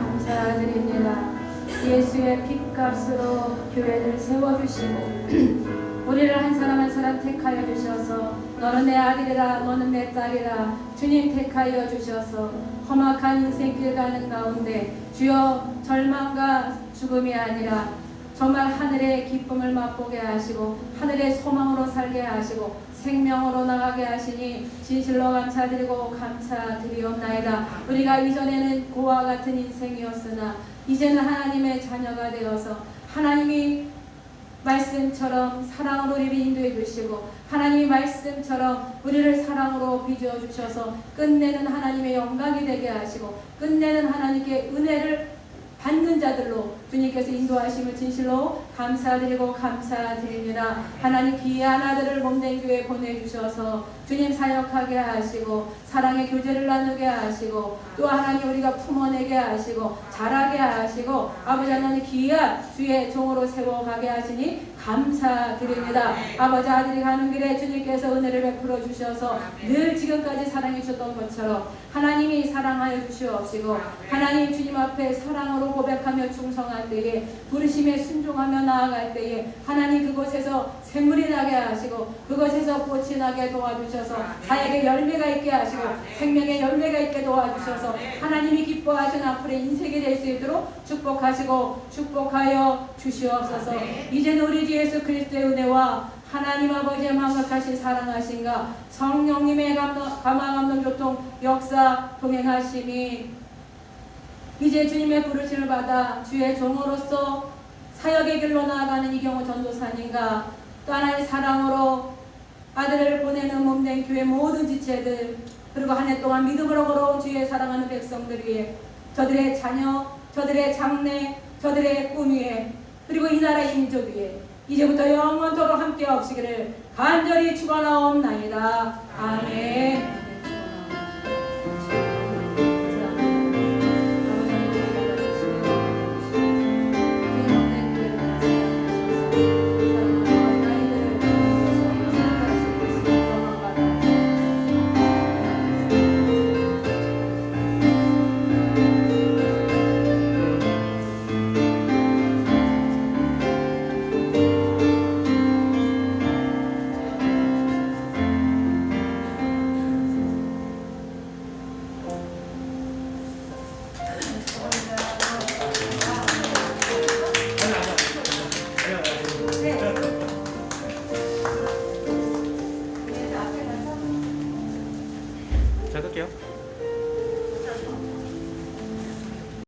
예수의 핏값으로 교회를 세워주시고 우리를 한 사람 한 사람 택하여 주셔서 너는 내 아들이라 너는 내 딸이라 주님 택하여 주셔서 험악한 인생길 가는 가운데 주여 절망과 죽음이 아니라 정말 하늘의 기쁨을 맛보게 하시고 하늘의 소망으로 살게 하시고 생명으로 나가게 하시니 진실로 감사드리고 감사드리옵나이다. 우리가 이전에는 고와 같은 인생이었으나 이제는 하나님의 자녀가 되어서 하나님이 말씀처럼 사랑으로 우리를 인도해 주시고 하나님의 말씀처럼 우리를 사랑으로 빚어 주셔서 끝내는 하나님의 영광이 되게 하시고 끝내는 하나님께 은혜를 받는 자들로 주님께서 인도하심을 진실로 감사드리고 감사드립니다. 하나님 귀한 아들을 몸된 교회에 보내주셔서 주님 사역하게 하시고 사랑의 교제를 나누게 하시고 또 하나님 우리가 품어내게 하시고 자라게 하시고 아버지 하나님 귀한 주의 종으로 세워가게 하시니 감사드립니다. 아버지 아들이 가는 길에 주님께서 은혜를 베풀어 주셔서 늘 지금까지 사랑해 주셨던 것처럼 하나님이 사랑하여 주시옵시고 하나님 주님 앞에 사랑으로 고백하며 충성할 때에 부르심에 순종하며 나아갈 때에 하나님 그곳에서 샘물이 나게 하시고 그곳에서 꽃이 나게 도와주셔서 사역의 열매가 있게 하시고 생명의 열매가 있게 도와주셔서 하나님이 기뻐하시는 앞으로의 인생이 될 수 있도록 축복하시고 축복하여 주시옵소서. 이제는 우리 주 예수 그리스도의 은혜와 하나님 아버지의 망각하신 사랑하신가 성령님의 감화감동 교통 역사 동행하심이 이제 주님의 부르심을 받아 주의 종으로서 사역의 길로 나아가는 이경호 전도사님과 또 하나의 사랑으로 아들을 보내는 몸된 교회 모든 지체들 그리고 한 해 동안 믿음으로 걸어온 주의 사랑하는 백성들 위해 저들의 자녀, 저들의 장래, 저들의 꿈 위에 그리고 이 나라의 민족 위에 이제부터 영원토록 함께 없으기를 간절히 축원하옵나이다. 아멘.